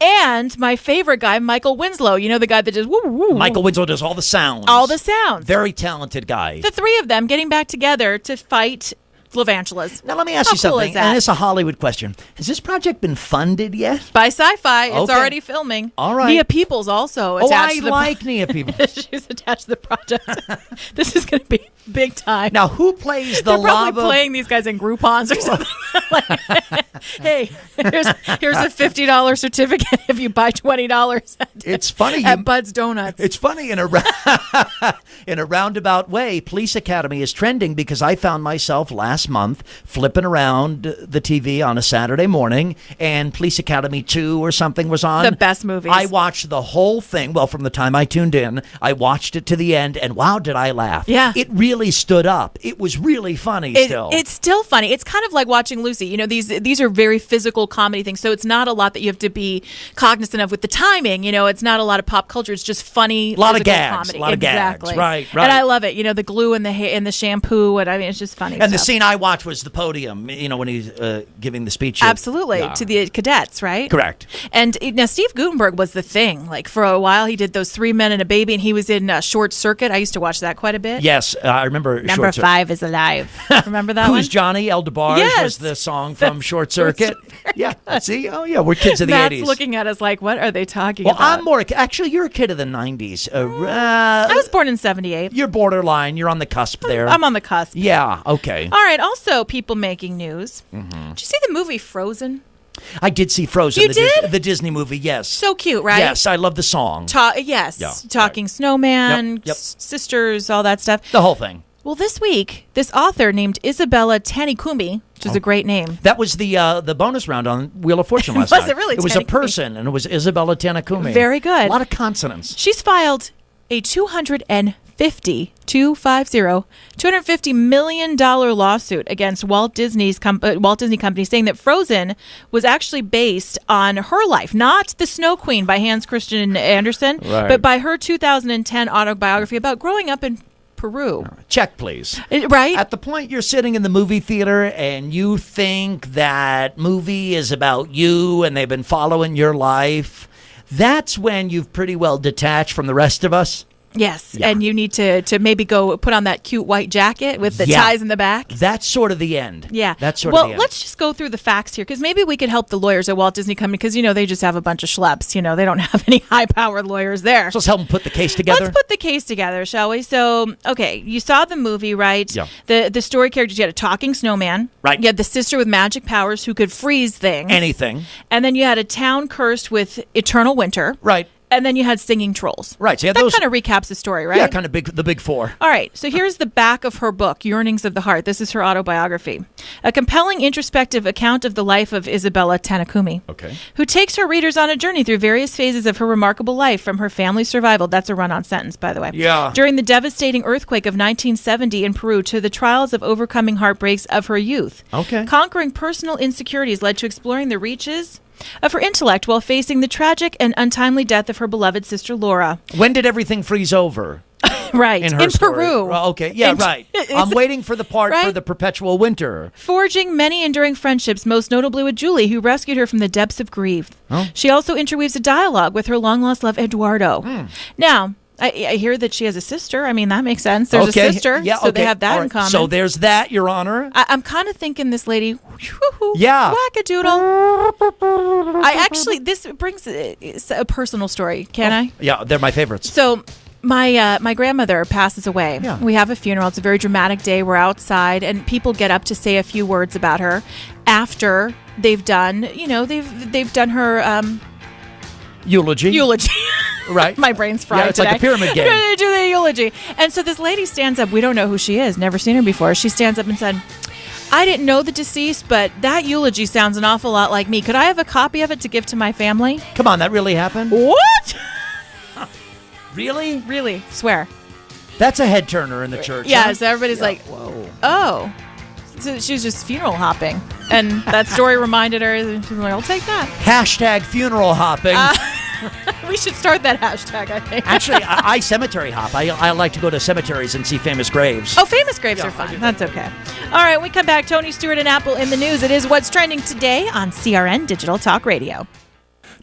And my favorite guy, Michael Winslow. You know, the guy that just woo, woo. Michael Winslow does all the sounds. All the sounds. Very talented guy. The three of them getting back together to fight televangelas. Now, let me ask you How cool something, is that? and it's a Hollywood question. Has this project been funded yet? By Sci-Fi. It's Okay. already filming. All right. Nia Peoples also attached to the Nia Peoples. She's attached to the project. This is going to be big time. Now, who plays the They're probably lava? playing these guys in Groupons or something. Hey, here's a $50 certificate if you buy $20 It's funny. at Bud's Donuts. It's funny in a roundabout way. Police Academy is trending because I found myself last month flipping around the TV on a Saturday morning, and Police Academy 2 or something was on. The best movies. I watched the whole thing. Well, from the time I tuned in, I watched it to the end, and wow, did I laugh. Yeah. It really stood up. It was really funny still. It's still funny. It's kind of like watching Lucy. You know, these are very physical comedy things, so it's not a lot that you have to be cognizant of with the timing. You know, it's not a lot of pop culture. It's just funny, a lot of physical gags. comedy. A lot of exactly. gags. Right. And I love it. You know, the glue and the shampoo, and I mean, it's just funny. And the stuff. scene I watched was the podium, you know, when he's giving the speech. Absolutely. Yeah. To the cadets, right? Correct. And now Steve Guttenberg was the thing. Like for a while, he did those 3 Men and a Baby, and he was in Short Circuit. I used to watch that quite a bit. Yes, I remember. Number 5 is alive. Remember that one? Who's Johnny? El DeBarge Yes. was the song from Short Circuit. Yeah. See? Oh, yeah. We're kids of the Matt's 80s. looking at us like, what are they talking Well, about? I'm more. Actually, you're a kid of the 90s. I was born in 78. You're borderline. You're on the cusp there. I'm on the cusp. Yeah. Okay. All right. Also, people making news. Mm-hmm. Did you see the movie Frozen? I did see Frozen. You the did? the Disney movie, yes. So cute, right? Yes, I love the song. Yes. Yeah, Talking Snowman, Yep, yep. Sisters, all that stuff. The whole thing. Well, this week, this author named Isabella Tanikumi, which is a great name. That was the bonus round on Wheel of Fortune last Was night. it really? It was a Tanikumi? person, and it was Isabella Tanikumi. Very good. A lot of consonants. She's filed a $250 million lawsuit against Walt Disney Company, saying that Frozen was actually based on her life, not The Snow Queen by Hans Christian Andersen, Right. but by her 2010 autobiography about growing up in Peru. Check, please. Right? At the point you're sitting in the movie theater and you think that movie is about you and they've been following your life, that's when you've pretty well detached from the rest of us. Yes, and you need to maybe go put on that cute white jacket with the ties in the back. That's sort of the end. Yeah. That's sort of the end. Well, let's just go through the facts here, because maybe we could help the lawyers at Walt Disney Company, because, you know, they just have a bunch of schleps. You know, they don't have any high-powered lawyers there. So let's help them put the case together. Let's put the case together, shall we? So, okay, you saw the movie, right? Yeah. The story characters, you had a talking snowman. Right. You had the sister with magic powers who could freeze things. Anything. And then you had a town cursed with eternal winter. Right. And then you had singing trolls. Right. So you had that those kind of recaps the story, right? Yeah, kind of the big four. All right, so here's the back of her book, Yearnings of the Heart. This is her autobiography. A compelling introspective account of the life of Isabella Tanikumi, who takes her readers on a journey through various phases of her remarkable life, from her family's survival, that's a run-on sentence, by the way, during the devastating earthquake of 1970 in Peru, to the trials of overcoming heartbreaks of her youth. Conquering personal insecurities led to exploring the reaches of her intellect while facing the tragic and untimely death of her beloved sister Laura. When did everything freeze over? Right. In Peru. Oh, okay. Yeah, right. I'm waiting for the part for Right? the perpetual winter. Forging many enduring friendships, most notably with Julie, who rescued her from the depths of grief. Oh. She also interweaves a dialogue with her long-lost love, Eduardo. Now, I hear that she has a sister. I mean, that makes sense. There's a sister, so they have that in common. So there's that, Your Honor. I'm kind of thinking this lady, Yeah. wackadoodle. This brings a personal story. Can I? Yeah, they're my favorites. So my grandmother passes away. Yeah. We have a funeral. It's a very dramatic day. We're outside, and people get up to say a few words about her after they've done, they've done her Eulogy. Right. My brain's fried. Yeah, it's today. like a pyramid game. We're gonna do the eulogy. And so this lady stands up. We don't know who she is. Never seen her before. She stands up and said, I didn't know the deceased, but that eulogy sounds an awful lot like me. Could I have a copy of it to give to my family? Come on, that really happened? What? Really? Really. Swear. That's a head turner in the church. Yeah, huh? so everybody's like, whoa. Oh. So she was just funeral hopping. And that story reminded her, and she was like, I'll take that. Hashtag funeral hopping. We should start that hashtag, I think. Actually, I cemetery hop. I like to go to cemeteries and see famous graves. Oh, famous graves are fun. That's okay. All right, we come back. Tony Stewart and Apple in the news. It is What's Trending today on CRN Digital Talk Radio.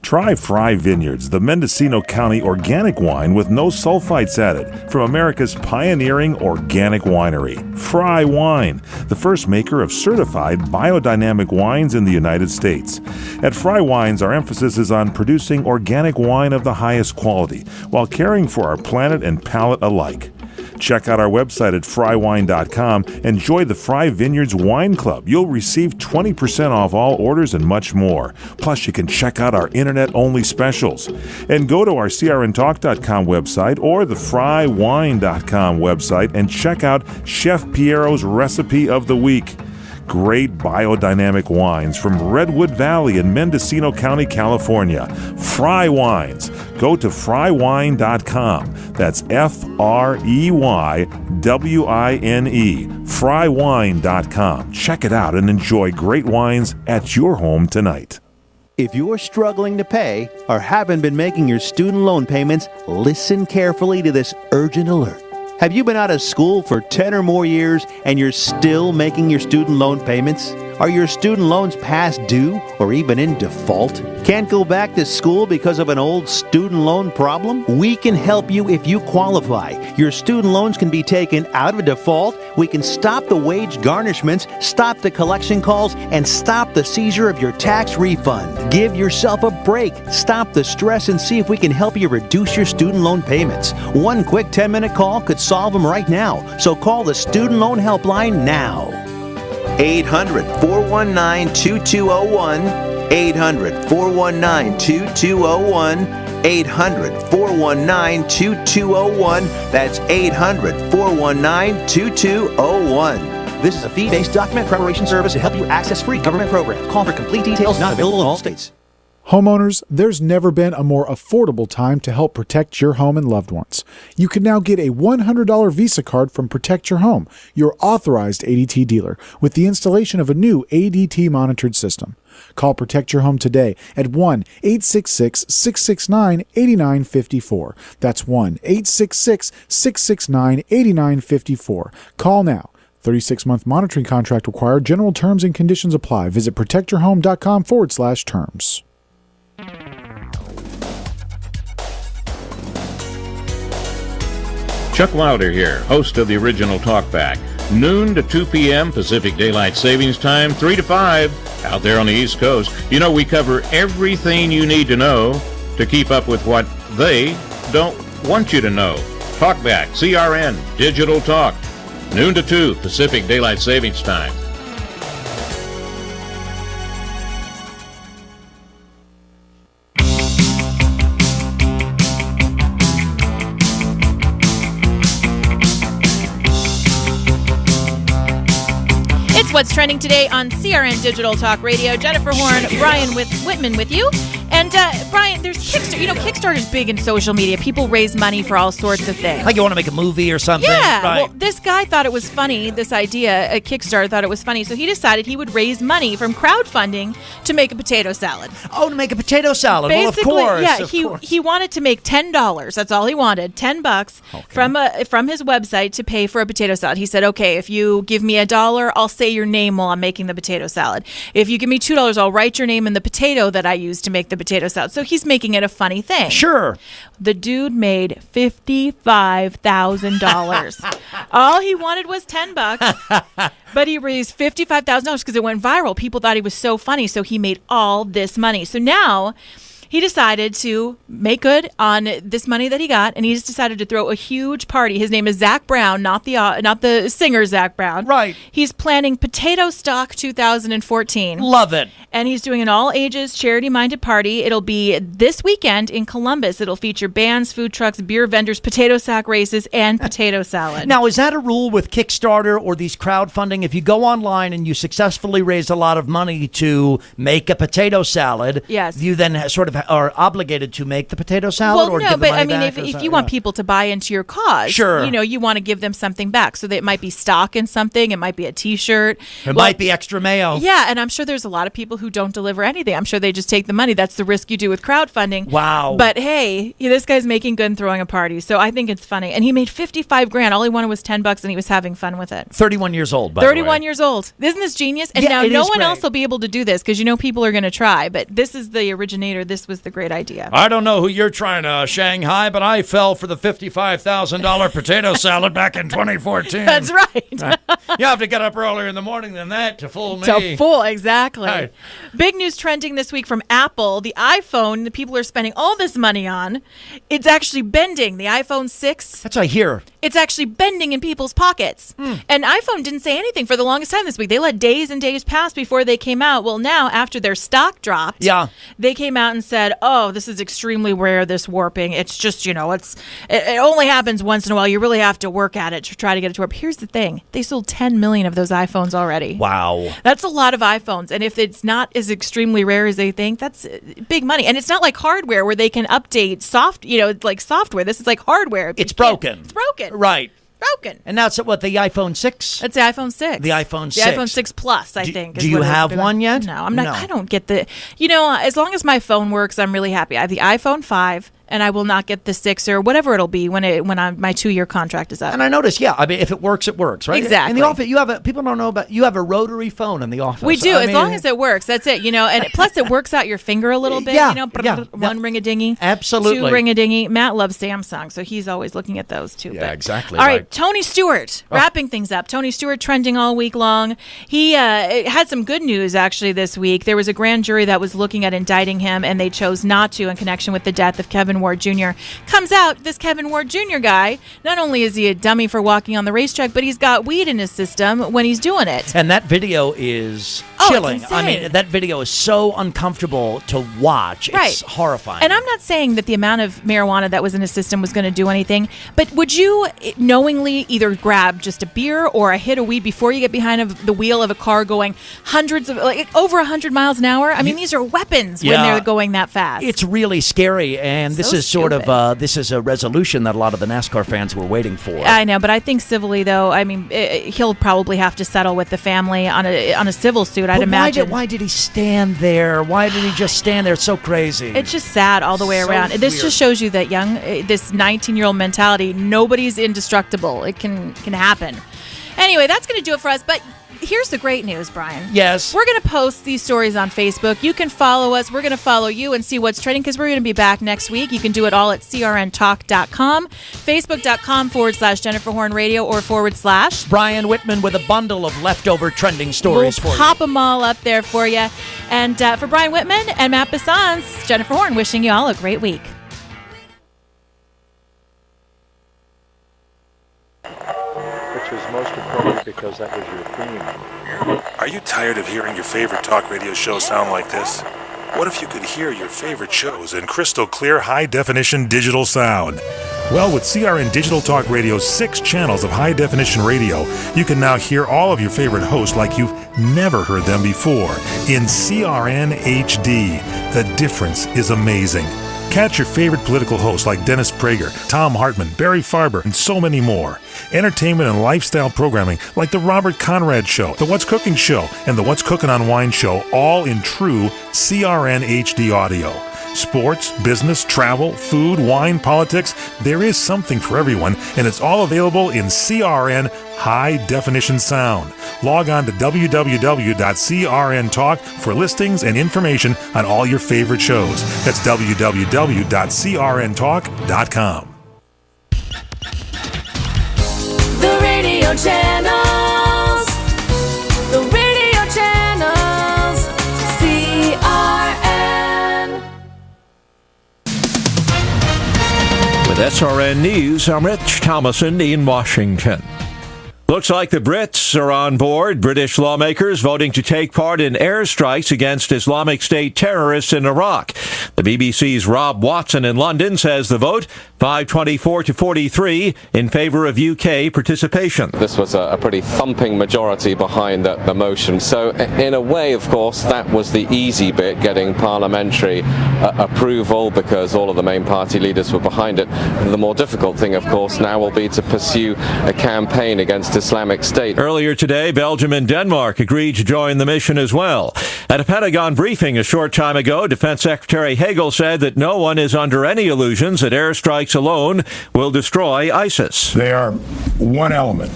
Try Fry Vineyards, the Mendocino County organic wine with no sulfites added from America's pioneering organic winery. Fry Wine, the first maker of certified biodynamic wines in the United States. At Fry Wines, our emphasis is on producing organic wine of the highest quality while caring for our planet and palate alike. Check out our website at frywine.com and join the Fry Vineyards Wine Club. You'll receive 20% off all orders and much more. Plus, you can check out our internet-only specials. And go to our crntalk.com website or the frywine.com website and check out Chef Piero's Recipe of the Week. Great biodynamic wines from Redwood Valley in Mendocino County, California. Fry Wines. Go to frywine.com. That's FREYWINE. Frywine.com. Check it out and enjoy great wines at your home tonight. If you're struggling to pay or haven't been making your student loan payments, listen carefully to this urgent alert. Have you been out of school for 10 or more years and you're still making your student loan payments? Are your student loans past due or even in default? Can't go back to school because of an old student loan problem? We can help you if you qualify. Your student loans can be taken out of default. We can stop the wage garnishments, stop the collection calls, and stop the seizure of your tax refund. Give yourself a break. Stop the stress and see if we can help you reduce your student loan payments. One quick 10-minute call could solve them right now. So call the Student Loan Helpline now. 800-419-2201, 800-419-2201, 800-419-2201. That's 800-419-2201. This is a fee-based document preparation service to help you access free government programs. Call for complete details, not available in all states. Homeowners, there's never been a more affordable time to help protect your home and loved ones. You can now get a $100 Visa card from Protect Your Home, your authorized ADT dealer, with the installation of a new ADT monitored system. Call Protect Your Home today at 1-866-669-8954. That's 1-866-669-8954. Call now. 36-month monitoring contract required. General terms and conditions apply. Visit protectyourhome.com/terms. Chuck Wilder here, host of the original Talkback. Noon to 2 p.m. Pacific Daylight Savings Time, 3 to 5 out there on the East Coast. You know, we cover everything you need to know to keep up with what they don't want you to know. Talkback, CRN, Digital Talk, noon to 2 Pacific Daylight Savings Time. What's trending today on CRN Digital Talk Radio. Jennifer Horn, Brian Whitman with you. And Brian, there's Kickstarter. You know, Kickstarter's big in social media. People raise money for all sorts of things. Like you want to make a movie or something. Yeah. Right. Well, this guy thought it was funny, this idea, Kickstarter thought it was funny, so he decided he would raise money from crowdfunding to make a potato salad. Oh, to make a potato salad. Basically, well, of course. yeah, of course. He wanted to make $10. That's all he wanted, $10 from his website to pay for a potato salad. He said, okay, if you give me $1, I'll say your name while I'm making the potato salad. If you give me $2, I'll write your name in the potato that I used to make the potato salad. So he's making it a funny thing. Sure. The dude made $55,000. All he wanted was $10, but he raised $55,000 because it went viral. People thought he was so funny, so he made all this money. So now he decided to make good on this money that he got, and he just decided to throw a huge party. His name is Zach Brown, not the singer Zach Brown. Right. He's planning Potato Stock 2014. Love it. And he's doing an all-ages, charity-minded party. It'll be this weekend in Columbus. It'll feature bands, food trucks, beer vendors, potato sack races, and potato salad. Now, is that a rule with Kickstarter or these crowdfunding? If you go online and you successfully raise a lot of money to make a potato salad, yes, you then sort of are obligated to make the potato salad? Well, or no, give the but money I mean, back if you want people to buy into your cause, sure, you know, you want to give them something back. So that it might be stock in something. It might be a T-shirt. It might be extra mayo. Yeah, and I'm sure there's a lot of people who don't deliver anything. I'm sure they just take the money. That's the risk you do with crowdfunding. Wow. But hey, this guy's making good and throwing a party. So I think it's funny. And he made $55,000. All he wanted was $10, and he was having fun with it. 31 years old, by the way. 31 years old. Isn't this genius? And yeah, now no one great. else will be able to do this because you know people are going to try. But this is the originator. This was the great idea. I don't know who you're trying to Shanghai, but I fell for the $55,000 potato salad back in 2014. That's right. You have to get up earlier in the morning than that to fool me. To fool, exactly. Right. Big news trending this week from Apple. The iPhone that people are spending all this money on, it's actually bending. The iPhone 6. That's what I hear. It's actually bending in people's pockets. And iPhone didn't say anything for the longest time this week. They let days and days pass before they came out. Well, now, after their stock dropped, they came out and said, oh, this is extremely rare, this warping. It's just, it only happens once in a while. You really have to work at it to try to get it to warp. Here's the thing. They sold 10 million of those iPhones already. Wow. That's a lot of iPhones. And if it's not as extremely rare as they think, that's big money. And it's not like hardware where they can update like software. This is like hardware. It's broken. It's broken. Right. Broken. And that's what, the iPhone 6? It's the iPhone 6. The iPhone 6. The iPhone 6 Plus, I think. Do you have one yet? No, I'm not. I don't get the... as long as my phone works, I'm really happy. I have the iPhone 5, and I will not get the 6 or whatever it'll be when my 2-year contract is up. And I noticed, if it works, it works, right? Exactly. In the office, people don't know about, you have a rotary phone in the office. We do, as long as it works. That's it, and plus it works out your finger a little bit, one ring-a-dingy. Absolutely. 2 ring-a-dingy. Matt loves Samsung, so he's always looking at those too. Yeah, exactly. All right, Tony Stewart, wrapping things up. Tony Stewart trending all week long. He had some good news, actually, this week. There was a grand jury that was looking at indicting him, and they chose not to in connection with the death of Kevin Ward Jr. Comes out, this Kevin Ward Jr. guy, not only is he a dummy for walking on the racetrack, but he's got weed in his system when he's doing it. And that video is chilling. It's insane. That video is so uncomfortable to watch. Right. It's horrifying. And I'm not saying that the amount of marijuana that was in his system was going to do anything, but would you knowingly either grab just a beer or a hit of weed before you get behind the wheel of a car going over 100 miles an hour? I mean, these are weapons when they're going that fast. It's really scary, and this is sort of this is a resolution that a lot of the NASCAR fans were waiting for. I know, but I think civilly, though, he'll probably have to settle with the family on a civil suit, I'd imagine. Why did he stand there? Why did he just stand there? It's so crazy. It's just sad all the way around. This just shows you that this 19-year-old mentality, nobody's indestructible. It can happen. Anyway, that's going to do it for us, but here's the great news, Brian. Yes. We're going to post these stories on Facebook. You can follow us. We're going to follow you and see what's trending because we're going to be back next week. You can do it all at crntalk.com, facebook.com/Jennifer Horn Radio or / Brian Whitman with a bundle of leftover trending stories we'll for you. Pop them all up there for you. And for Brian Whitman and Matt Bassans, Jennifer Horn wishing you all a great week. Which is most important because that was your theme. Are you tired of hearing your favorite talk radio show sound like this? What if you could hear your favorite shows in crystal clear, high-definition digital sound? Well, with CRN Digital Talk Radio's 6 channels of high-definition radio, you can now hear all of your favorite hosts like you've never heard them before in CRN HD. The difference is amazing. Catch your favorite political hosts like Dennis Prager, Tom Hartman, Barry Farber, and so many more. Entertainment and lifestyle programming like The Robert Conrad Show, The What's Cooking Show, and The What's Cooking on Wine Show, all in true CRN HD audio. Sports, business, travel, food, wine, politics, there is something for everyone, and it's all available in CRN High Definition Sound. Log on to www.crntalk for listings and information on all your favorite shows. That's www.crntalk.com. The radio channels. The radio channels. CRN. With SRN News, I'm Rich Thomason in Washington. Looks like the Brits are on board. British lawmakers voting to take part in airstrikes against Islamic State terrorists in Iraq. The BBC's Rob Watson in London says the vote, 524 to 43, in favor of UK participation. This was a pretty thumping majority behind the motion. So in a way, of course, that was the easy bit, getting parliamentary approval because all of the main party leaders were behind it. The more difficult thing, of course, now will be to pursue a campaign against Islamic State. Earlier today, Belgium and Denmark agreed to join the mission as well. At a Pentagon briefing a short time ago, Defense Secretary Hagel said that no one is under any illusions that airstrikes alone will destroy ISIS. They are one element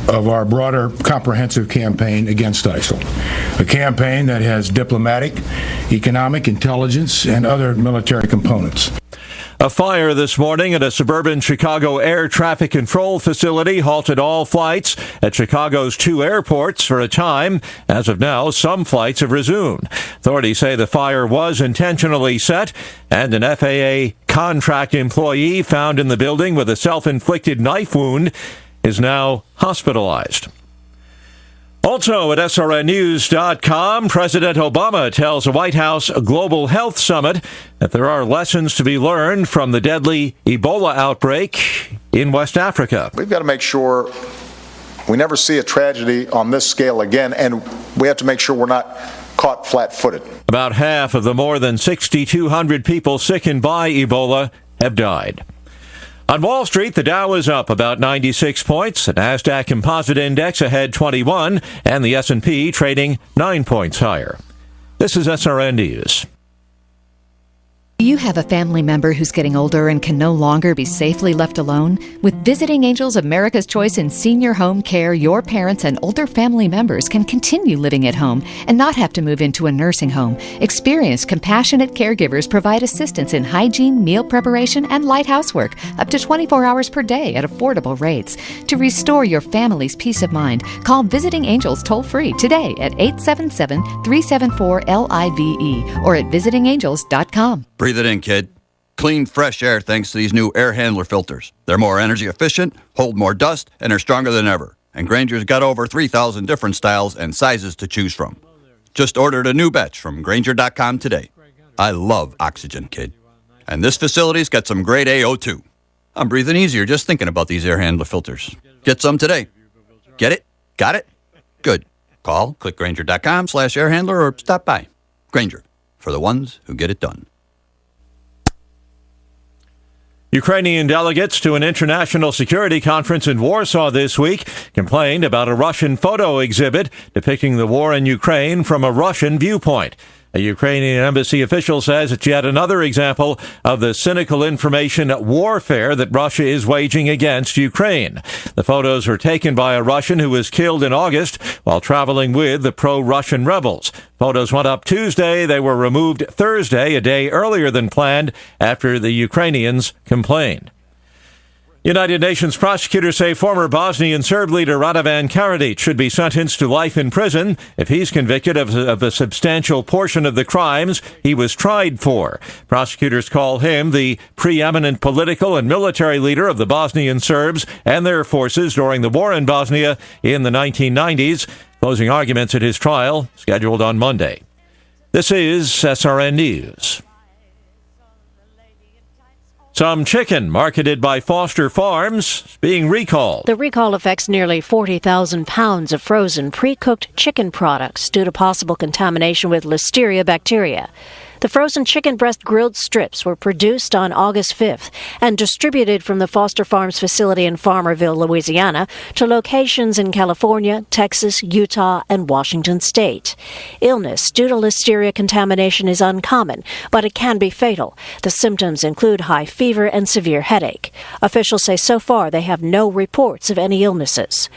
of our broader comprehensive campaign against ISIL, a campaign that has diplomatic, economic, intelligence, and other military components. A fire this morning at a suburban Chicago air traffic control facility halted all flights at Chicago's 2 airports for a time. As of now, some flights have resumed. Authorities say the fire was intentionally set, and an FAA contract employee found in the building with a self-inflicted knife wound is now hospitalized. Also at SRNnews.com, President Obama tells a White House Global Health Summit that there are lessons to be learned from the deadly Ebola outbreak in West Africa. We've got to make sure we never see a tragedy on this scale again, and we have to make sure we're not caught flat-footed. About half of the more than 6,200 people sickened by Ebola have died. On Wall Street, the Dow is up about 96 points, the Nasdaq Composite Index ahead 21, and the S&P trading 9 points higher. This is SRN News. Do you have a family member who's getting older and can no longer be safely left alone? With Visiting Angels America's Choice in Senior Home Care, your parents and older family members can continue living at home and not have to move into a nursing home. Experienced, compassionate caregivers provide assistance in hygiene, meal preparation, and light housework up to 24 hours per day at affordable rates. To restore your family's peace of mind, call Visiting Angels toll-free today at 877-374-LIVE or at visitingangels.com. Breathe it in, kid. Clean, fresh air thanks to these new air handler filters. They're more energy efficient, hold more dust, and are stronger than ever. And Grainger's got over 3,000 different styles and sizes to choose from. Just ordered a new batch from Grainger.com today. I love oxygen, kid. And this facility's got some grade A O2. I'm breathing easier just thinking about these air handler filters. Get some today. Get it? Got it? Good. Call, click Grainger.com/air handler or stop by. Grainger, for the ones who get it done. Ukrainian delegates to an international security conference in Warsaw this week complained about a Russian photo exhibit depicting the war in Ukraine from a Russian viewpoint. A Ukrainian embassy official says it's yet another example of the cynical information warfare that Russia is waging against Ukraine. The photos were taken by a Russian who was killed in August while traveling with the pro-Russian rebels. Photos went up Tuesday. They were removed Thursday, a day earlier than planned, after the Ukrainians complained. United Nations prosecutors say former Bosnian Serb leader Radovan Karadzic should be sentenced to life in prison if he's convicted of a substantial portion of the crimes he was tried for. Prosecutors call him the preeminent political and military leader of the Bosnian Serbs and their forces during the war in Bosnia in the 1990s. Closing arguments at his trial scheduled on Monday. This is SRN News. Some chicken marketed by Foster Farms is being recalled. The recall affects nearly 40,000 pounds of frozen, pre-cooked chicken products due to possible contamination with Listeria bacteria. The frozen chicken breast grilled strips were produced on August 5th and distributed from the Foster Farms facility in Farmerville, Louisiana, to locations in California, Texas, Utah, and Washington state. Illness due to Listeria contamination is uncommon, but it can be fatal. The symptoms include high fever and severe headache. Officials say so far they have no reports of any illnesses.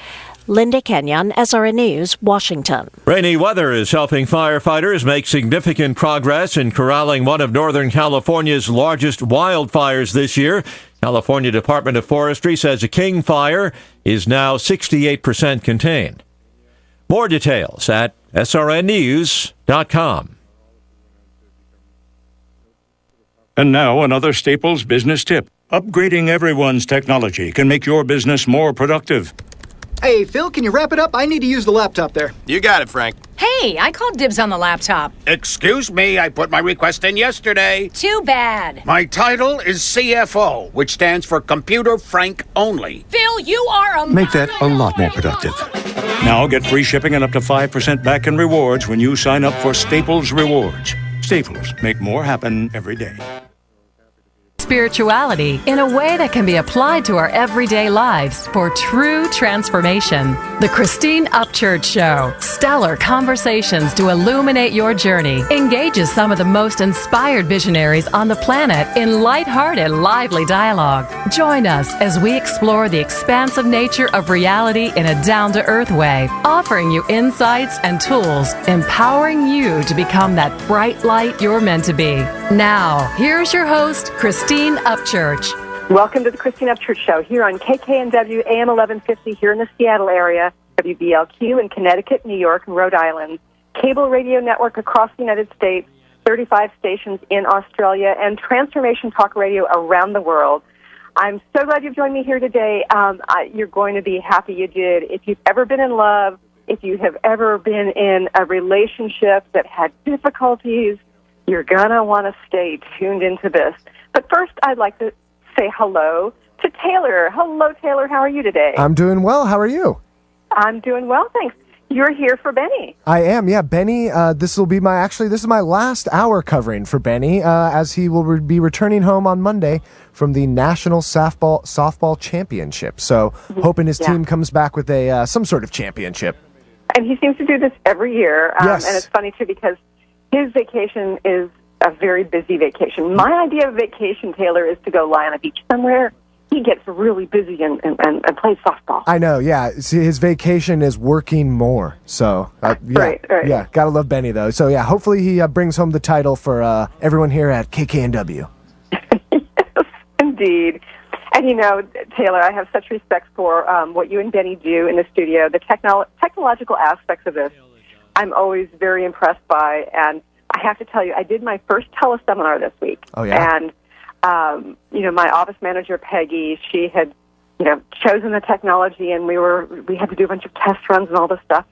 Linda Kenyon, SRN News, Washington. Rainy weather is helping firefighters make significant progress in corralling one of Northern California's largest wildfires this year. California Department of Forestry says a King fire is now 68% contained. More details at srnnews.com. And now another Staples business tip. Upgrading everyone's technology can make your business more productive. Hey, Phil, can you wrap it up? I need to use the laptop there. You got it, Frank. Hey, I called dibs on the laptop. Excuse me, I put my request in yesterday. Too bad. My title is CFO, which stands for Computer Frank Only. Phil, you are a... Make that a lot more productive. Now get free shipping and up to 5% back in rewards when you sign up for Staples Rewards. Staples, make more happen every day. spirituality in a way that can be applied to our everyday lives for true transformation. The Christine Upchurch Show, stellar conversations to illuminate your journey, engages some of the most inspired visionaries on the planet in lighthearted, lively dialogue. Join us as we explore the expansive nature of reality in a down-to-earth way, offering you insights and tools, empowering you to become that bright light you're meant to be. Now, here's your host, Christine Upchurch. Welcome to the Christine Upchurch Show here on KKNW AM 1150 here in the Seattle area, WBLQ in Connecticut, New York, and Rhode Island, cable radio network across the United States, 35 stations in Australia, and Transformation Talk Radio around the world. I'm so glad you've joined me here today. You're going to be happy you did. If you've ever been in love, if you have ever been in a relationship that had difficulties, you're going to want to stay tuned into this. But first, I'd like to say hello to Taylor. Hello, Taylor. How are you today? I'm doing well. How are you? I'm doing well, thanks. You're here for Benny. I am, yeah. Benny, this is my last hour covering for Benny, as he will be returning home on Monday from the National Softball Championship. So, hoping his team comes back with some sort of championship. And he seems to do this every year. Yes. And it's funny, too, because his vacation is a very busy vacation. My idea of vacation, Taylor, is to go lie on a beach somewhere. He gets really busy and plays softball. I know, yeah. See, his vacation is working more. So, Right. Yeah, gotta love Benny, though. So, yeah, hopefully he brings home the title for everyone here at KKNW. Yes, indeed. And, you know, Taylor, I have such respect for what you and Benny do in the studio, the technological aspects of this. I'm always very impressed by, and I have to tell you, I did my first teleseminar this week. Oh, yeah? And, you know, my office manager, Peggy, she had, you know, chosen the technology, and we had to do a bunch of test runs and all this stuff.